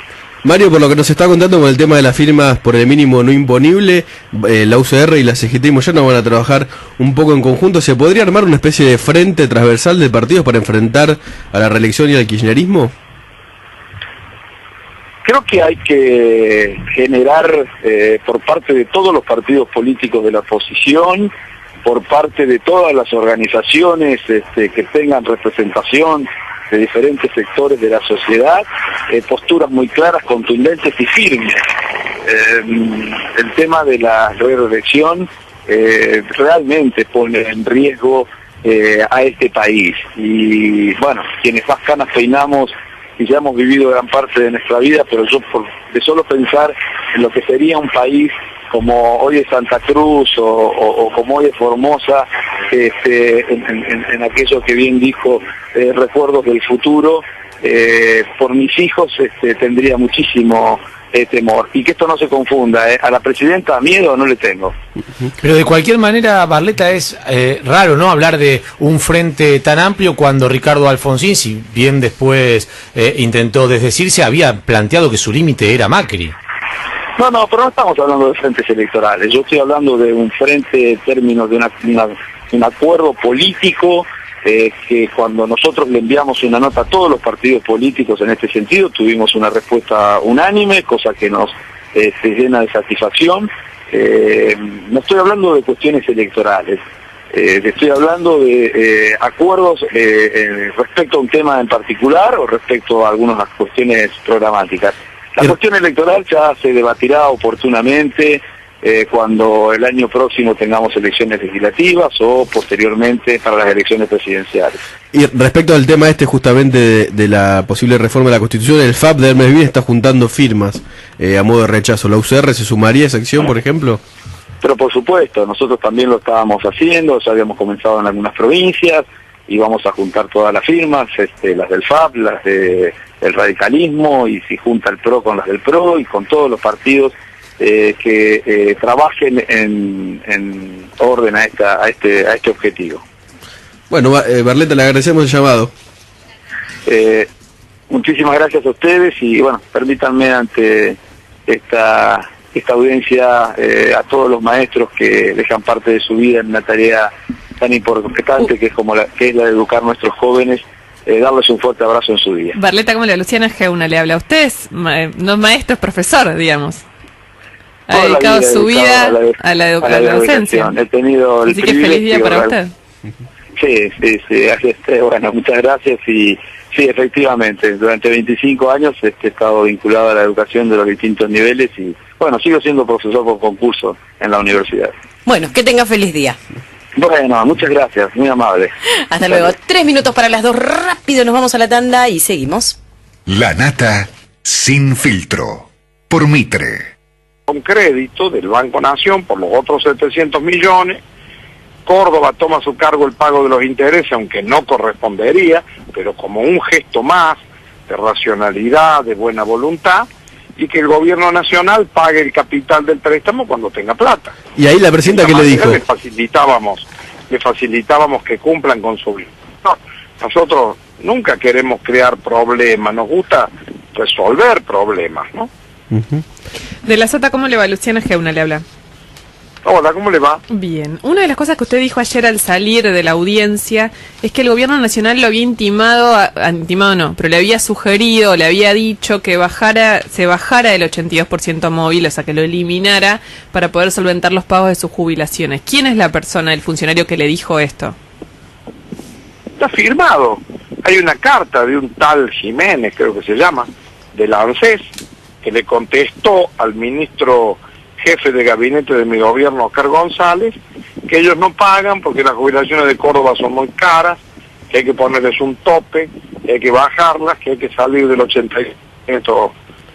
Speaker 2: Mario, por lo que nos está contando con el tema de las firmas por el mínimo no imponible, la UCR y la CGT y Moyano van a trabajar un poco en conjunto. ¿Se podría armar una especie de frente transversal de partidos para enfrentar a la reelección y al kirchnerismo?
Speaker 9: Creo que hay que generar por parte de todos los partidos políticos de la oposición, por parte de todas las organizaciones que tengan representación de diferentes sectores de la sociedad, posturas muy claras, contundentes y firmes. El tema de la reelección realmente pone en riesgo a este país. Y bueno, quienes más canas peinamos y ya hemos vivido gran parte de nuestra vida, pero yo de solo pensar en lo que sería un país como hoy es Santa Cruz o como hoy es Formosa, en aquello que bien dijo, recuerdos del futuro, por mis hijos tendría muchísimo temor. Y que esto no se confunda, a la presidenta miedo no le tengo.
Speaker 5: Pero de cualquier manera, Barleta, es raro, ¿no?, hablar de un frente tan amplio cuando Ricardo Alfonsín, si bien después intentó desdecirse, había planteado que su límite era Macri.
Speaker 9: No, pero no estamos hablando de frentes electorales. Yo estoy hablando de un frente en términos de un acuerdo político que cuando nosotros le enviamos una nota a todos los partidos políticos en este sentido, tuvimos una respuesta unánime, cosa que nos se llena de satisfacción. No estoy hablando de cuestiones electorales. Estoy hablando de acuerdos respecto a un tema en particular o respecto a algunas cuestiones programáticas. La cuestión electoral ya se debatirá oportunamente cuando el año próximo tengamos elecciones legislativas o posteriormente para las elecciones presidenciales.
Speaker 2: Y respecto al tema justamente de la posible reforma de la Constitución, el FAP de Hermes Bien está juntando firmas a modo de rechazo. ¿La UCR se sumaría a esa acción, por ejemplo?
Speaker 9: Pero por supuesto, nosotros también lo estábamos haciendo, ya habíamos comenzado en algunas provincias y vamos a juntar todas las firmas, las del FAP, las del radicalismo, y si junta el PRO con las del PRO y con todos los partidos que trabajen en orden a este objetivo. Bueno,
Speaker 2: Barleta, le agradecemos el llamado.
Speaker 9: Muchísimas gracias a ustedes y bueno, permítanme ante esta audiencia a todos los maestros que dejan parte de su vida en una tarea tan importante que es la de educar a nuestros jóvenes, darles un fuerte abrazo en su día.
Speaker 3: Barleta, ¿cómo le va? Luciana Geuna le habla a ustedes, no maestro, es profesor, digamos. Ha dedicado su vida a la docencia.
Speaker 9: He tenido el
Speaker 3: Así que feliz día para usted.
Speaker 9: Sí, así es. Bueno, muchas gracias y sí, efectivamente, durante 25 años he estado vinculado a la educación de los distintos niveles y bueno, sigo siendo profesor por concurso en la universidad.
Speaker 1: Bueno, que tenga feliz día.
Speaker 9: Bueno, muchas gracias, muy amable.
Speaker 1: Hasta luego. 3 minutos para las 2, rápido nos vamos a la tanda y seguimos.
Speaker 7: La Nata sin filtro, por Mitre.
Speaker 10: Con crédito del Banco Nación por los otros 700 millones, Córdoba toma a su cargo el pago de los intereses, aunque no correspondería, pero como un gesto más de racionalidad, de buena voluntad, y que el gobierno nacional pague el capital del préstamo cuando tenga plata.
Speaker 2: Y ahí la presidenta, ¿qué le dijo?
Speaker 10: Le facilitábamos que cumplan con su vida. No, nosotros nunca queremos crear problemas, nos gusta resolver problemas, ¿no?
Speaker 3: De la Sota, ¿cómo le va? Luciana Geuna le habla.
Speaker 10: Hola, ¿cómo le va?
Speaker 3: Bien. Una de las cosas que usted dijo ayer al salir de la audiencia es que el gobierno nacional lo había pero le había sugerido, le había dicho que se bajara el 82% móvil, o sea, que lo eliminara para poder solventar los pagos de sus jubilaciones. ¿Quién es la persona, el funcionario que le dijo esto?
Speaker 10: Está firmado. Hay una carta de un tal Jiménez, creo que se llama, de la ANSES, que le contestó al ministro jefe de gabinete de mi gobierno, Oscar González, que ellos no pagan porque las jubilaciones de Córdoba son muy caras, que hay que ponerles un tope, que hay que bajarlas, que hay que salir del 80%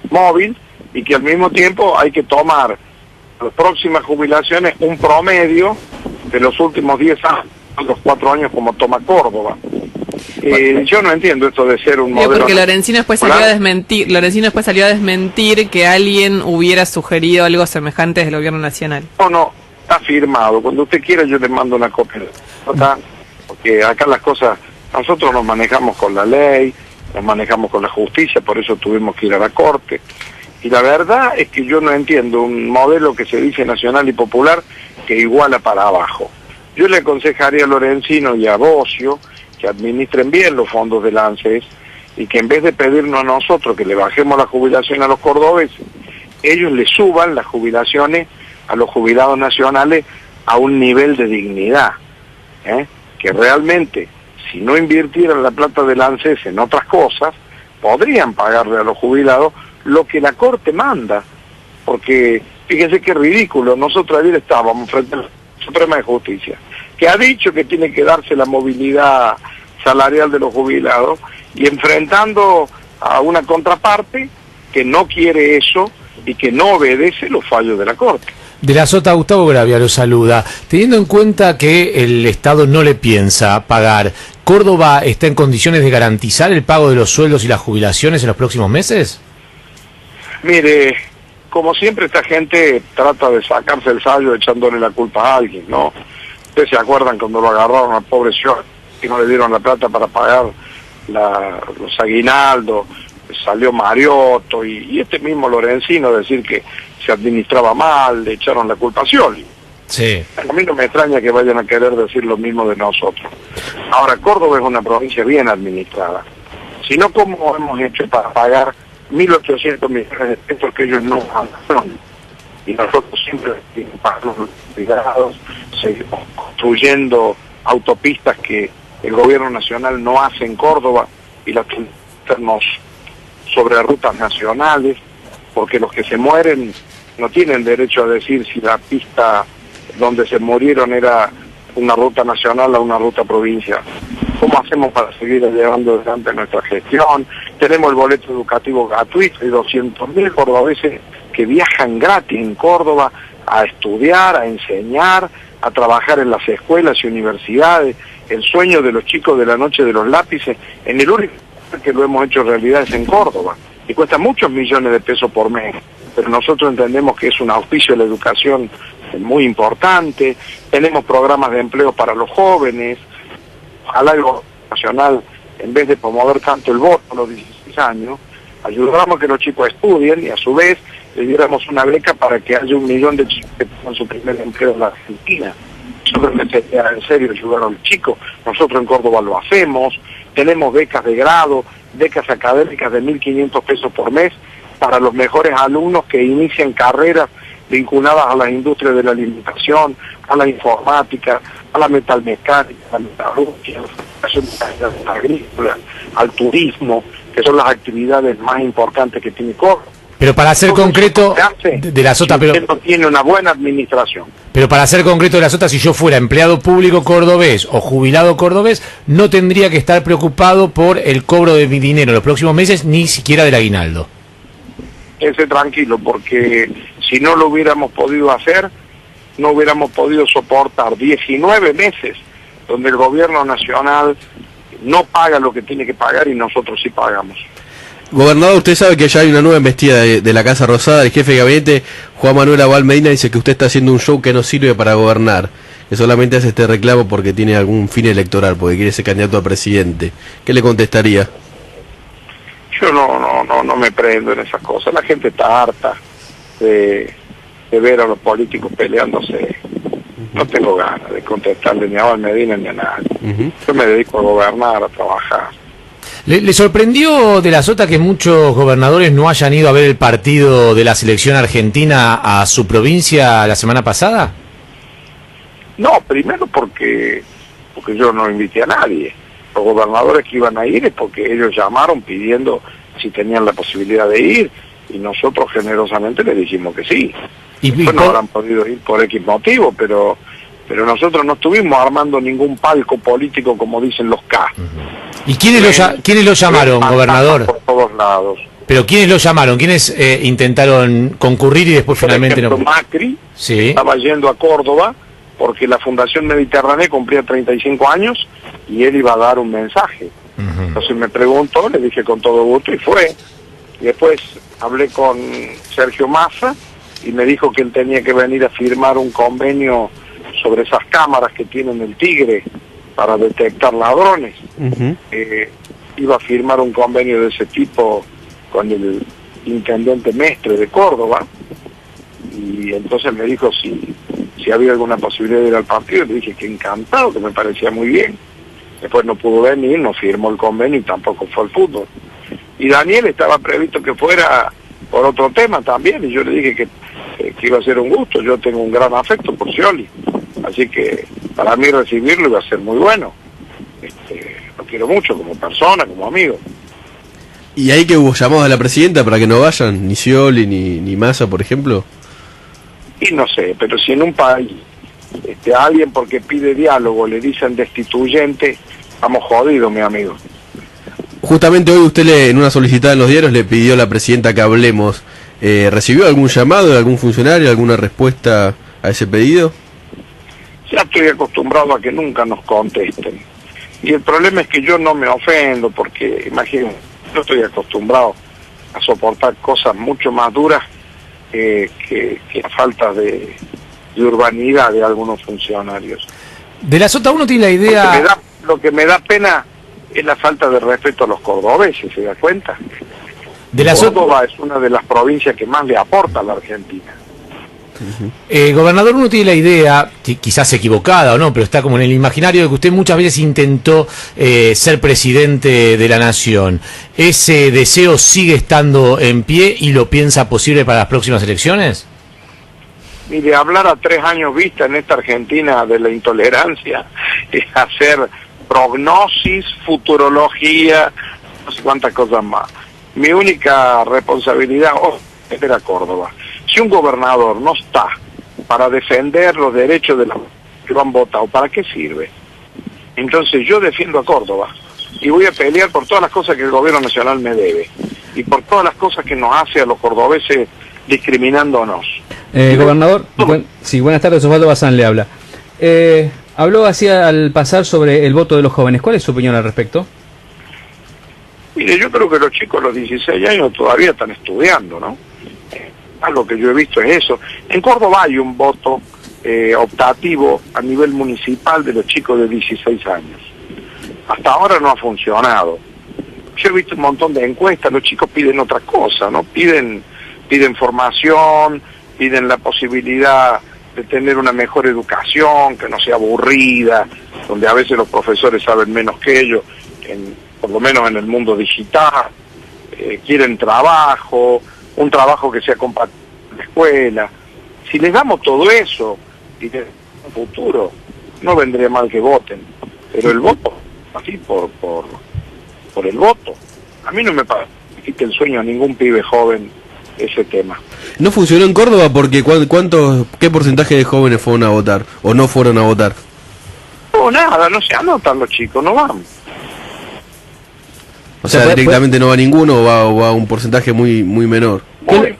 Speaker 10: móvil y que al mismo tiempo hay que tomar las próximas jubilaciones un promedio de los últimos 10 años, los 4 años como toma Córdoba. Yo no entiendo esto de ser un modelo.
Speaker 3: Porque Lorenzino después salió a desmentir que alguien hubiera sugerido algo semejante desde el gobierno nacional.
Speaker 10: No, está firmado. Cuando usted quiera yo le mando una copia. Porque acá las cosas, nosotros nos manejamos con la ley, nos manejamos con la justicia, por eso tuvimos que ir a la corte. Y la verdad es que yo no entiendo un modelo que se dice nacional y popular que iguala para abajo. Yo le aconsejaría a Lorenzino y a Bocio que administren bien los fondos del ANSES y que en vez de pedirnos a nosotros que le bajemos la jubilación a los cordobeses, ellos le suban las jubilaciones a los jubilados nacionales a un nivel de dignidad, que realmente, si no invirtieran la plata del ANSES en otras cosas, podrían pagarle a los jubilados lo que la Corte manda, porque fíjense qué ridículo, nosotros ayer estábamos frente a la Suprema de Justicia, que ha dicho que tiene que darse la movilidad salarial de los jubilados y enfrentando a una contraparte que no quiere eso y que no obedece los fallos de la Corte.
Speaker 5: De la Sota, Gustavo Gravia lo saluda. Teniendo en cuenta que el Estado no le piensa pagar, ¿Córdoba está en condiciones de garantizar el pago de los sueldos y las jubilaciones en los próximos meses?
Speaker 10: Mire, como siempre esta gente trata de sacarse el sallo echándole la culpa a alguien, ¿no? Ustedes se acuerdan cuando lo agarraron al pobre señor y no le dieron la plata para pagar los aguinaldos, salió Mariotto y este mismo Lorenzino decir que se administraba mal, le echaron la culpa a Scioli.
Speaker 5: Sí.
Speaker 10: A mí no me extraña que vayan a querer decir lo mismo de nosotros. Ahora, Córdoba es una provincia bien administrada. Si no, ¿cómo hemos hecho para pagar 1.800 millones de pesos que ellos no pagaron? Y nosotros siempre pagamos los cuidados, seguimos construyendo autopistas que el gobierno nacional no hace en Córdoba y las tenemos sobre rutas nacionales, porque los que se mueren no tienen derecho a decir si la pista donde se murieron era una ruta nacional o una ruta provincial. ¿Cómo hacemos para seguir llevando adelante nuestra gestión? Tenemos el boleto educativo gratuito y 200.000 cordobeses que viajan gratis en Córdoba a estudiar, a enseñar, a trabajar en las escuelas y universidades. El sueño de los chicos de la noche de los lápices, en el único que lo hemos hecho realidad es en Córdoba, y cuesta muchos millones de pesos por mes, pero nosotros entendemos que es un auspicio de la educación muy importante. Tenemos programas de empleo para los jóvenes. Ojalá el gobierno nacional, en vez de promover tanto el voto a los 16 años, ayudáramos a que los chicos estudien y a su vez le diéramos una beca para que haya 1 millón de chicos que tengan su primer empleo en la Argentina. Nosotros necesitamos en serio ayudar a los chicos. Nosotros en Córdoba lo hacemos. Tenemos becas de grado, becas académicas de 1.500 pesos por mes para los mejores alumnos que inician carreras vinculadas a las industrias de la alimentación, a la informática, a la metalmecánica, a la metalurgia, a la agrícola, al turismo, que son las actividades más importantes que tiene Córdoba.
Speaker 5: Pero para ser concreto de la Sota, pero
Speaker 10: no tiene una buena administración.
Speaker 5: Pero para ser concreto de la Sota, si yo fuera empleado público cordobés o jubilado cordobés, no tendría que estar preocupado por el cobro de mi dinero en los próximos meses, ni siquiera del aguinaldo.
Speaker 10: Quédese tranquilo, porque si no lo hubiéramos podido hacer, no hubiéramos podido soportar 19 meses donde el gobierno nacional no paga lo que tiene que pagar y nosotros sí pagamos.
Speaker 2: Gobernador, usted sabe que ya hay una nueva embestida de la Casa Rosada. El jefe de gabinete, Juan Manuel Abal Medina, dice que usted está haciendo un show que no sirve para gobernar, que solamente hace este reclamo porque tiene algún fin electoral, porque quiere ser candidato a presidente. ¿Qué le contestaría?
Speaker 10: Yo no me prendo en esas cosas. La gente está harta de ver a los políticos peleándose. No tengo ganas de contestarle ni a Abal Medina ni a nadie. Yo me dedico a gobernar, a trabajar.
Speaker 5: ¿Le sorprendió de la Sota que muchos gobernadores no hayan ido a ver el partido de la selección argentina a su provincia la semana pasada?
Speaker 10: No, primero porque yo no invité a nadie. Los gobernadores que iban a ir es porque ellos llamaron pidiendo si tenían la posibilidad de ir y nosotros generosamente les dijimos que sí. Y no habrán podido ir por X motivo, pero nosotros no estuvimos armando ningún palco político como dicen los K.
Speaker 5: ¿Y quiénes lo llamaron, gobernador?
Speaker 10: Por todos lados.
Speaker 5: ¿Pero quiénes lo llamaron? ¿Quiénes intentaron concurrir y después finalmente no?
Speaker 10: Macri
Speaker 5: sí.
Speaker 10: Estaba yendo a Córdoba porque la Fundación Mediterránea cumplía 35 años y él iba a dar un mensaje. Entonces me preguntó, le dije con todo gusto y fue. Y después hablé con Sergio Massa y me dijo que él tenía que venir a firmar un convenio sobre esas cámaras que tienen el Tigre para detectar ladrones. Iba a firmar un convenio de ese tipo con el intendente Mestre de Córdoba y entonces me dijo si había alguna posibilidad de ir al partido. Le dije que encantado, que me parecía muy bien. Después no pudo venir, no firmó el convenio y tampoco fue al fútbol. Y Daniel estaba previsto que fuera por otro tema también, y yo le dije que iba a ser un gusto. Yo tengo un gran afecto por Scioli, así que para mí recibirlo iba a ser muy bueno. Lo quiero mucho como persona, como amigo.
Speaker 2: ¿Y ahí que hubo llamados a la presidenta para que no vayan, ni Scioli ni Massa, por ejemplo?
Speaker 10: Y no sé, pero si en un país a alguien porque pide diálogo le dicen destituyente, estamos jodidos, mi amigo.
Speaker 2: Justamente hoy usted en una solicitada en los diarios le pidió a la presidenta que hablemos. ¿Recibió algún llamado de algún funcionario, alguna respuesta a ese pedido?
Speaker 10: Ya estoy acostumbrado a que nunca nos contesten. Y el problema es que yo no me ofendo porque, imagínate, yo estoy acostumbrado a soportar cosas mucho más duras que la falta de urbanidad de algunos funcionarios.
Speaker 5: De la Sota uno tiene la idea...
Speaker 10: Lo que me da pena es la falta de respeto a los cordobeses, ¿se da cuenta? Córdoba es una de las provincias que más le aporta a la Argentina.
Speaker 5: Gobernador, uno tiene la idea, quizás equivocada o no, pero está como en el imaginario de que usted muchas veces intentó ser presidente de la nación. ¿Ese deseo sigue estando en pie y lo piensa posible para las próximas elecciones?
Speaker 10: Mire, hablar a 3 años vista en esta Argentina de la intolerancia es hacer prognosis, futurología, no sé cuántas cosas más. Mi única responsabilidad es ir a Córdoba. Si un gobernador no está para defender los derechos de los que lo han votado, ¿para qué sirve? Entonces yo defiendo a Córdoba y voy a pelear por todas las cosas que el gobierno nacional me debe y por todas las cosas que nos hace a los cordobeses discriminándonos.
Speaker 4: Gobernador, buenas tardes, Osvaldo Bazán le habla. Habló así al pasar sobre el voto de los jóvenes. ¿Cuál es su opinión al respecto?
Speaker 10: Mire, yo creo que los chicos a los 16 años todavía están estudiando, ¿no? Algo que yo he visto es eso. En Córdoba hay un voto optativo a nivel municipal de los chicos de 16 años. Hasta ahora no ha funcionado. Yo he visto un montón de encuestas, los chicos piden otra cosa, ¿no? Piden formación, piden la posibilidad de tener una mejor educación, que no sea aburrida, donde a veces los profesores saben menos que ellos, por lo menos en el mundo digital, quieren trabajo, un trabajo que sea compatible con la escuela. Si les damos todo eso y les damos un futuro, no vendría mal que voten, pero el voto, así por el voto, a mí no me parece que el sueño a ningún pibe joven ese tema.
Speaker 2: No funcionó en Córdoba porque ¿qué porcentaje de jóvenes fueron a votar o no fueron a votar?
Speaker 10: No, nada, no se anotan los chicos, no van.
Speaker 2: O sea, directamente no va ninguno o va un porcentaje muy menor.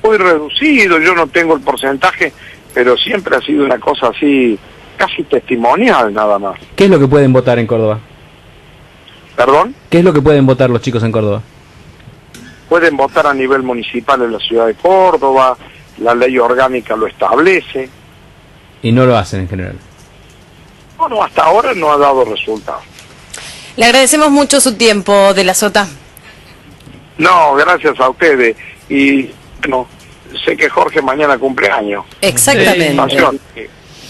Speaker 10: Muy reducido, yo no tengo el porcentaje, pero siempre ha sido una cosa así, casi testimonial nada más.
Speaker 4: ¿Qué es lo que pueden votar en Córdoba?
Speaker 10: ¿Perdón?
Speaker 4: ¿Qué es lo que pueden votar los chicos en Córdoba?
Speaker 10: Pueden votar a nivel municipal en la ciudad de Córdoba, la ley orgánica lo establece.
Speaker 4: Y no lo hacen en general.
Speaker 10: Bueno, hasta ahora no ha dado resultados.
Speaker 1: Le agradecemos mucho su tiempo, De la Sota.
Speaker 10: No, gracias a ustedes. Y bueno, sé que Jorge mañana cumple años.
Speaker 1: Exactamente.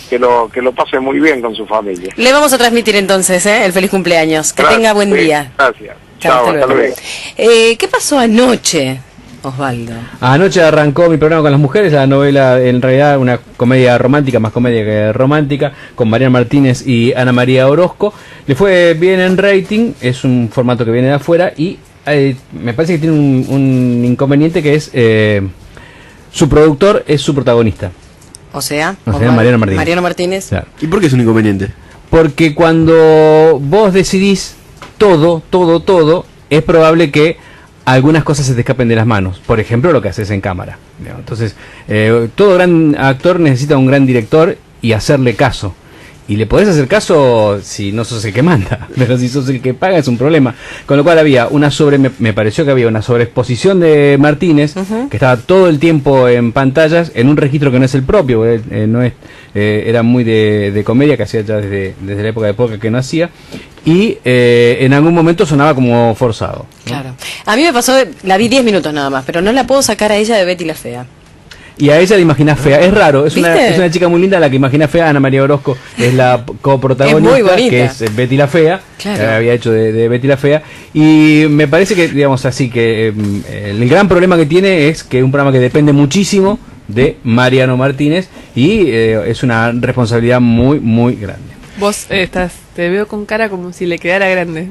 Speaker 10: Que lo pase muy bien con su familia.
Speaker 1: Le vamos a transmitir entonces el feliz cumpleaños. Que tenga buen día.
Speaker 10: Gracias.
Speaker 1: Chao, hasta luego. ¿Qué pasó anoche, Osvaldo?
Speaker 4: Anoche arrancó mi programa con las mujeres, la novela, en realidad una comedia romántica, más comedia que romántica, con Mariana Martínez y Ana María Orozco. Le fue bien en rating, es un formato que viene de afuera y me parece que tiene un inconveniente que es su productor es su protagonista.
Speaker 1: O sea,
Speaker 4: Mariano Martínez.
Speaker 1: Mariano Martínez.
Speaker 4: Claro.
Speaker 2: ¿Y por qué es un inconveniente?
Speaker 4: Porque cuando vos decidís todo, es probable que algunas cosas se te escapen de las manos. Por ejemplo, lo que haces en cámara. Entonces, todo gran actor necesita un gran director y hacerle caso. Y le podés hacer caso si no sos el que manda, pero si sos el que paga es un problema. Con lo cual había me pareció que había una sobreexposición de Martínez, que estaba todo el tiempo en pantallas, en un registro que no es el propio, no es, era muy de comedia, que hacía ya desde la época de Poca que no hacía, y en algún momento sonaba como forzado, ¿no?
Speaker 1: Claro. A mí me pasó, la vi 10 minutos nada más, pero no la puedo sacar a ella de Betty la Fea.
Speaker 4: Y a ella la imaginás fea, es raro, es una chica muy linda la que imaginás fea. Ana María Orozco es la coprotagonista, que es Betty la Fea, claro. Había hecho de Betty la Fea, y me parece que, digamos así, que el gran problema que tiene es que es un programa que depende muchísimo de Mariano Martínez y es una responsabilidad muy grande.
Speaker 3: Vos te veo con cara como si le quedara grande.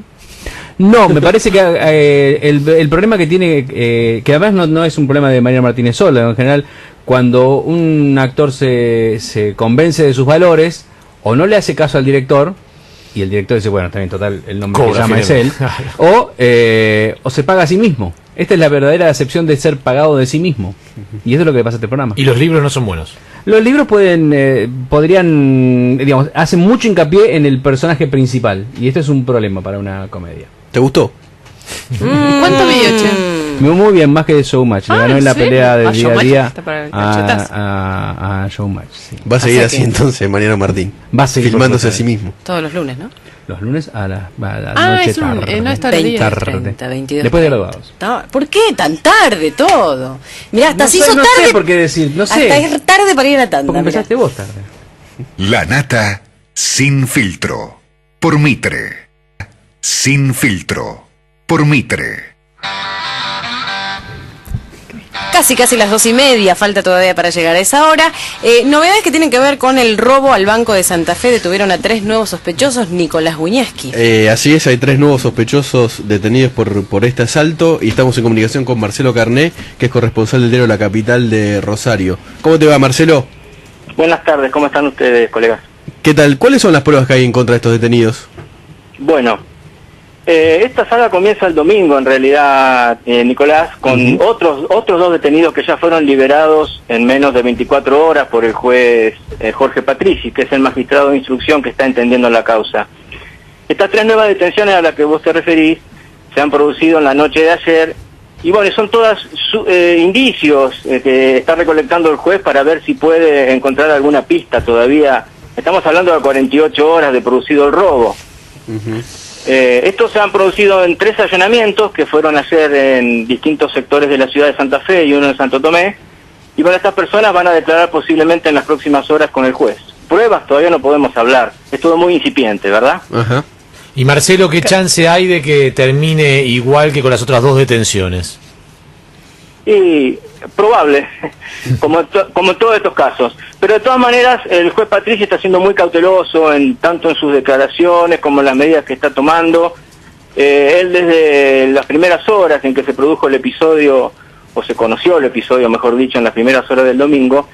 Speaker 4: No, me parece que el problema que tiene, que además no es un problema de Mariano Martínez solo, en general, cuando un actor se convence de sus valores, o no le hace caso al director, y el director dice, bueno, está bien, total, el nombre que llama es él, o se paga a sí mismo. Esta es la verdadera acepción de ser pagado de sí mismo. Y eso es lo que le pasa a este programa.
Speaker 5: Y los libros no son buenos.
Speaker 4: Los libros podrían, digamos, hacen mucho hincapié en el personaje principal, y esto es un problema para una comedia.
Speaker 2: ¿Te gustó?
Speaker 3: ¿Cuánto midió, che?
Speaker 4: Muy bien, más que de Showmatch. Le ganó en la pelea del día a día a Showmatch. Sí.
Speaker 2: Va a seguir así entonces Mariano Martín.
Speaker 4: Va a seguir
Speaker 2: filmándose a sí mismo.
Speaker 1: Todos los lunes, ¿no?
Speaker 4: Los lunes a la noche tarde.
Speaker 3: No es tardía.
Speaker 1: 30, 22.
Speaker 4: Después de graduados.
Speaker 1: ¿Por qué tan tarde todo? Mirá, hasta se hizo
Speaker 4: no
Speaker 1: tarde.
Speaker 4: sé por qué decir, no sé.
Speaker 1: Hasta es tarde para ir a la tanda.
Speaker 4: Porque empezaste vos tarde.
Speaker 7: La nata sin filtro. Por Mitre. Sin filtro. Por Mitre.
Speaker 1: Casi las 2:30, falta todavía para llegar a esa hora. Novedades que tienen que ver con el robo al Banco de Santa Fe. Detuvieron a 3 nuevos sospechosos. Nicolás Guñeski.
Speaker 2: Así es, hay 3 nuevos sospechosos detenidos por este asalto y estamos en comunicación con Marcelo Carné, que es corresponsal del diario La Capital de Rosario. ¿Cómo te va, Marcelo?
Speaker 6: Buenas tardes, ¿cómo están ustedes, colegas?
Speaker 2: ¿Qué tal? ¿Cuáles son las pruebas que hay en contra de estos detenidos?
Speaker 6: Bueno, esta saga comienza el domingo, en realidad, Nicolás, con otros 2 detenidos que ya fueron liberados en menos de 24 horas por el juez Jorge Patrici, que es el magistrado de instrucción que está entendiendo la causa. Estas 3 nuevas detenciones a las que vos te referís se han producido en la noche de ayer, y bueno, son todas indicios que está recolectando el juez para ver si puede encontrar alguna pista todavía. Estamos hablando de 48 horas de producido el robo. Estos se han producido en 3 allanamientos que fueron ayer en distintos sectores de la ciudad de Santa Fe y uno en Santo Tomé. Y bueno, estas personas van a declarar posiblemente en las próximas horas con el juez. Pruebas todavía no podemos hablar. Es todo muy incipiente, ¿verdad?
Speaker 2: Ajá.
Speaker 5: Y Marcelo, ¿qué chance hay de que termine igual que con las otras 2 detenciones?
Speaker 6: Y probable, como en todos estos casos. Pero de todas maneras, el juez Patrici está siendo muy cauteloso tanto en sus declaraciones como en las medidas que está tomando. Él desde las primeras horas en que se produjo el episodio, o se conoció el episodio, mejor dicho, en las primeras horas del domingo,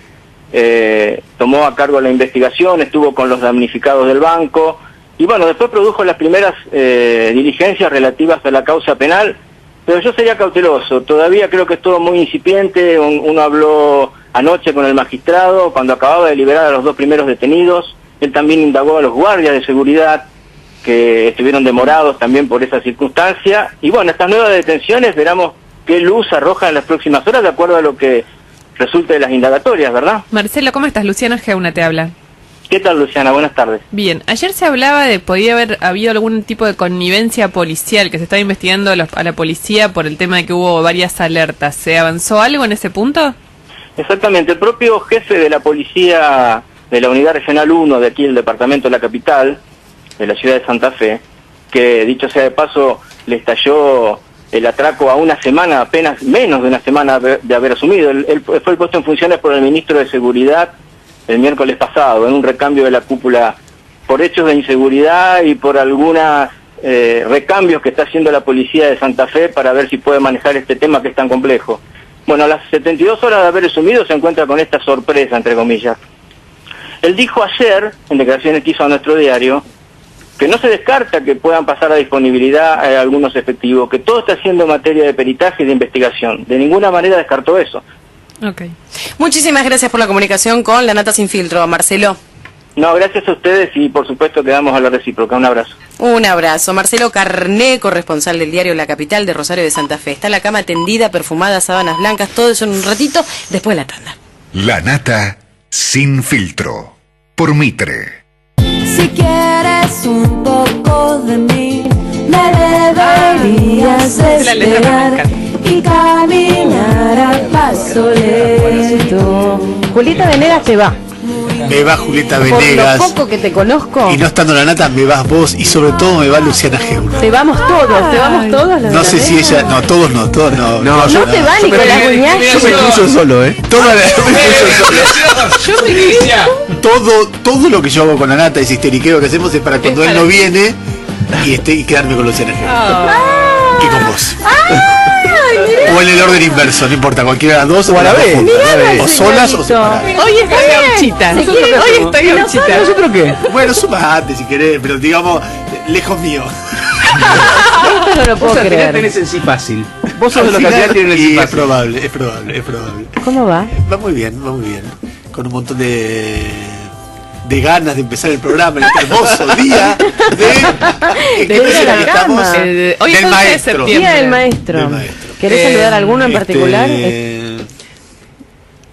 Speaker 6: tomó a cargo la investigación, estuvo con los damnificados del banco, y bueno, después produjo las primeras diligencias relativas a la causa penal. Pero yo sería cauteloso, todavía creo que es todo muy incipiente. Uno habló anoche con el magistrado cuando acababa de liberar a los 2 primeros detenidos. Él también indagó a los guardias de seguridad que estuvieron demorados también por esa circunstancia. Y bueno, estas nuevas detenciones veremos qué luz arroja en las próximas horas de acuerdo a lo que resulte de las indagatorias, ¿verdad?
Speaker 3: Marcelo, ¿cómo estás? Luciana Geuna te habla.
Speaker 6: ¿Qué tal, Luciana? Buenas tardes.
Speaker 3: Bien, ayer se hablaba de podía haber habido algún tipo de connivencia policial, que se estaba investigando a la policía por el tema de que hubo varias alertas. ¿Se avanzó algo en ese punto?
Speaker 6: Exactamente, el propio jefe de la policía de la Unidad Regional 1 de aquí del departamento de La Capital, de la ciudad de Santa Fe, que dicho sea de paso le estalló el atraco a una semana, apenas menos de una semana de haber asumido. Él fue puesto en funciones por el ministro de Seguridad el miércoles pasado, en un recambio de la cúpula por hechos de inseguridad y por algunos recambios que está haciendo la policía de Santa Fe para ver si puede manejar este tema que es tan complejo. Bueno, a las 72 horas de haber asumido se encuentra con esta sorpresa, entre comillas. Él dijo ayer, en declaraciones que hizo a nuestro diario, que no se descarta que puedan pasar a disponibilidad algunos efectivos, que todo está haciendo en materia de peritaje y de investigación. De ninguna manera descartó eso.
Speaker 3: Okay.
Speaker 1: Muchísimas gracias por la comunicación con La Nata Sin Filtro, Marcelo.
Speaker 6: No, gracias a ustedes y por supuesto quedamos a la recíproca. Un abrazo.
Speaker 1: Un abrazo. Marcelo Carné, corresponsal del diario La Capital de Rosario de Santa Fe. Está la cama tendida, perfumada, sábanas blancas, todo eso en un ratito, después de la tanda.
Speaker 7: La Nata Sin Filtro. Por Mitre.
Speaker 11: Si quieres un poco de mí, me deberías esperar y caminar a paso lento.
Speaker 1: Julieta Venegas te va.
Speaker 12: Me va Julieta Venegas.
Speaker 1: Por lo poco que te conozco.
Speaker 12: Y no estando La Nata, me vas vos y sobre todo me va Luciana Geuna.
Speaker 1: Te vamos todos.
Speaker 12: No sé si ella, no, todos no.
Speaker 1: No te va Nicolás Guñeski.
Speaker 2: Yo me incluyo solo,
Speaker 12: Todo lo que yo hago con La Nata, ese histeriqueo que hacemos es para cuando él no viene y quedarme con Luciana Geuna. Y con vos. O en el orden inverso, no importa, cualquiera de las dos o a la vez. O solas o separadas.
Speaker 3: Hoy estoy gauchita. Hoy estoy gauchita.
Speaker 4: ¿Nosotros qué?
Speaker 12: Bueno, sumate si querés, pero digamos, lejos mío.
Speaker 1: Esto no lo puedo creer.
Speaker 4: Tenés en sí fácil. Vos sos de los que tienen el sí
Speaker 12: y
Speaker 4: fácil.
Speaker 12: es probable.
Speaker 1: ¿Cómo va?
Speaker 12: Va muy bien. Con un montón de ganas de empezar el programa en este hermoso día
Speaker 1: de ir a la cama.
Speaker 3: Hoy es 11 de septiembre.
Speaker 1: Día del maestro. ¿Querés saludar a alguno en particular?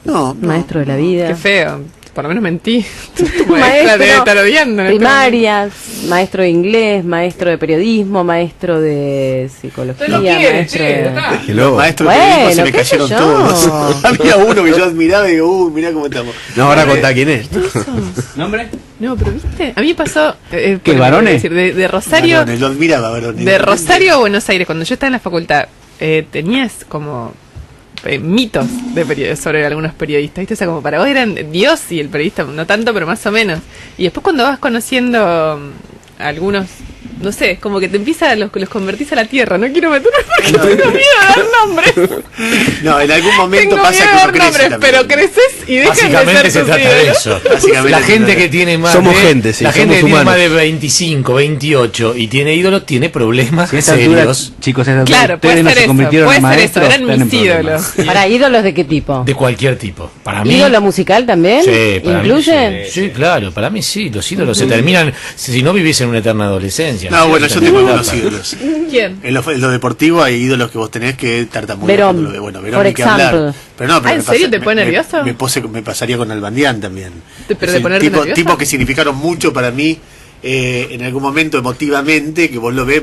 Speaker 12: No.
Speaker 1: Maestro de la vida.
Speaker 3: Qué feo. por lo menos mentí. Tu maestra debe estar odiando.
Speaker 1: Primarias, maestro de inglés, maestro de periodismo, maestro de psicología, maestro de...
Speaker 12: Maestro de periodismo se me cayeron todos. Había uno que yo admiraba y digo, mirá cómo estamos.
Speaker 2: No, ahora contá quién es.
Speaker 4: ¿Nombre?
Speaker 3: No, pero viste, a mí pasó...
Speaker 4: ¿Qué, varones?
Speaker 3: De Rosario...
Speaker 12: Varones, lo admiraba, varones.
Speaker 3: De Rosario a Buenos Aires, cuando yo estaba en la facultad, tenías como... mitos sobre algunos periodistas, ¿viste? O sea, como para vos eran Dios y el periodista no tanto, pero más o menos. Y después cuando vas conociendo algunos, no sé, como que te empieza, los convertís a la tierra. No quiero meterme porque tengo miedo de dar nombres.
Speaker 12: No, en algún momento
Speaker 3: tengo
Speaker 12: pasa
Speaker 3: miedo
Speaker 12: que
Speaker 3: de
Speaker 12: uno
Speaker 3: dar
Speaker 12: crece
Speaker 3: nombres,
Speaker 12: también.
Speaker 3: pero creces y dejan
Speaker 5: Básicamente
Speaker 3: de ser
Speaker 5: se trata de eso. La gente que tiene más
Speaker 2: somos
Speaker 5: de,
Speaker 2: gente, sí,
Speaker 5: la gente
Speaker 2: somos
Speaker 5: que tiene
Speaker 2: humanos.
Speaker 5: más de 25, 28 y tiene ídolos, tiene problemas
Speaker 4: Si a esta altura,
Speaker 5: serios
Speaker 4: chicos, a esta altura
Speaker 3: Claro,
Speaker 4: ustedes
Speaker 3: puede
Speaker 4: no
Speaker 3: ser
Speaker 4: se
Speaker 3: eso,
Speaker 4: convirtieron
Speaker 3: puede
Speaker 4: en
Speaker 3: ser
Speaker 4: maestros,
Speaker 3: eso, eran
Speaker 4: están en
Speaker 3: mis
Speaker 4: problemas.
Speaker 3: ídolos.
Speaker 1: ¿Para ídolos de qué tipo?
Speaker 5: de cualquier tipo. Para mí,
Speaker 1: ¿Ídolo musical también?
Speaker 5: sí, para mí
Speaker 1: ¿Incluye?
Speaker 5: sí, claro, para mí sí, los ídolos se terminan si no vivís en una eterna adolescencia.
Speaker 12: No, bueno, yo tengo algunos
Speaker 5: ídolos.
Speaker 12: ídolos.
Speaker 3: ¿Quién?
Speaker 12: En lo deportivo hay ídolos que vos tenés que tartamudear.
Speaker 1: Verón,
Speaker 12: cuando lo ves. Bueno, Verón
Speaker 1: por
Speaker 12: ni que hablar.
Speaker 1: example.
Speaker 12: Pero no, pero
Speaker 3: ¿Ah, en serio te pone nervioso?
Speaker 12: Me pasaría con Albandián también.
Speaker 3: ¿Pero
Speaker 12: Es
Speaker 3: de
Speaker 12: el
Speaker 3: ponerte nervioso?
Speaker 12: tipos que significaron mucho para mí en algún momento emotivamente, que vos lo ves,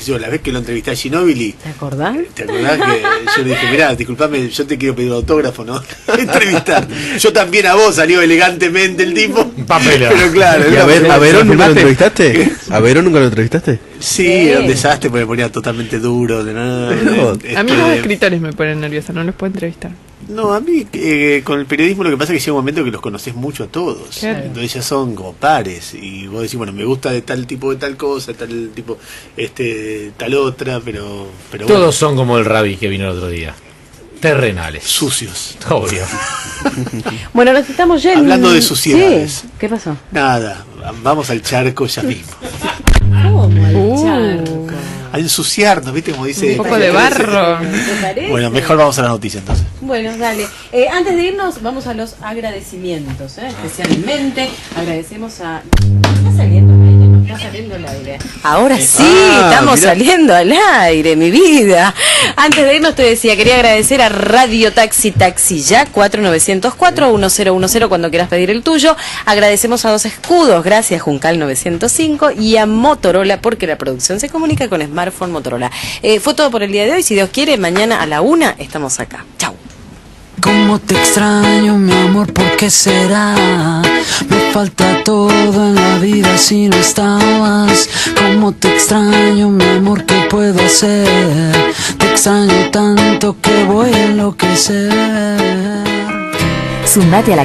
Speaker 12: la vez que lo entrevisté a Ginóbili.
Speaker 1: ¿Te acordás?
Speaker 12: ¿Te acordás que yo le dije, mirá, disculpame, yo te quiero pedir un autógrafo, ¿no? Entrevistar. Yo también a vos, salió elegantemente el tipo.
Speaker 5: Papelón.
Speaker 12: Pero claro.
Speaker 2: ¿Y a Verón nunca lo entrevistaste?
Speaker 12: ¿Qué?
Speaker 2: ¿A Verón nunca lo entrevistaste?
Speaker 12: Sí, era un desastre porque me ponía totalmente duro.
Speaker 3: A mí los escritores me ponen nerviosa, no los puedo entrevistar.
Speaker 12: No, a mí con el periodismo lo que pasa es que llega un momento que los conoces mucho a todos.
Speaker 3: Claro.
Speaker 12: Entonces ya son como pares. Y vos decís, bueno, me gusta de tal tipo de tal cosa, tal tipo, tal otra, pero
Speaker 5: Todos
Speaker 12: bueno,
Speaker 5: son como el Rabbi que vino el otro día. Terrenales.
Speaker 12: sucios.
Speaker 5: Obvio.
Speaker 1: Bueno, nos estamos yendo.
Speaker 12: Hablando de suciedades.
Speaker 1: Sí. ¿Qué pasó?
Speaker 12: Nada, vamos al charco ya mismo.
Speaker 1: Charco.
Speaker 12: A ensuciarnos, ¿viste? Como dice.
Speaker 3: Un poco de barro.
Speaker 1: ¿Te parece?
Speaker 12: Bueno, mejor vamos a la noticia entonces.
Speaker 1: Bueno, dale. Antes de irnos, vamos a los agradecimientos. Especialmente agradecemos a... ¿Está saliendo al aire? No está saliendo al aire. Ahora sí, estamos saliendo al aire, mi vida. Antes de irnos te decía, quería agradecer a Radio Taxi Taxi Ya, 4904-1010 cuando quieras pedir el tuyo. Agradecemos a Dos Escudos, gracias Juncal 905 y a Motorola porque la producción se comunica con Smartphone Motorola. Fue todo por el día de hoy. Si Dios quiere, mañana a la 1 estamos acá. Chau.
Speaker 11: Cómo te extraño, mi amor, ¿por qué será? Me falta todo en la vida si no estabas. Cómo te extraño, mi amor, ¿qué puedo hacer? Te extraño tanto que voy a enloquecer.
Speaker 13: Sumate a la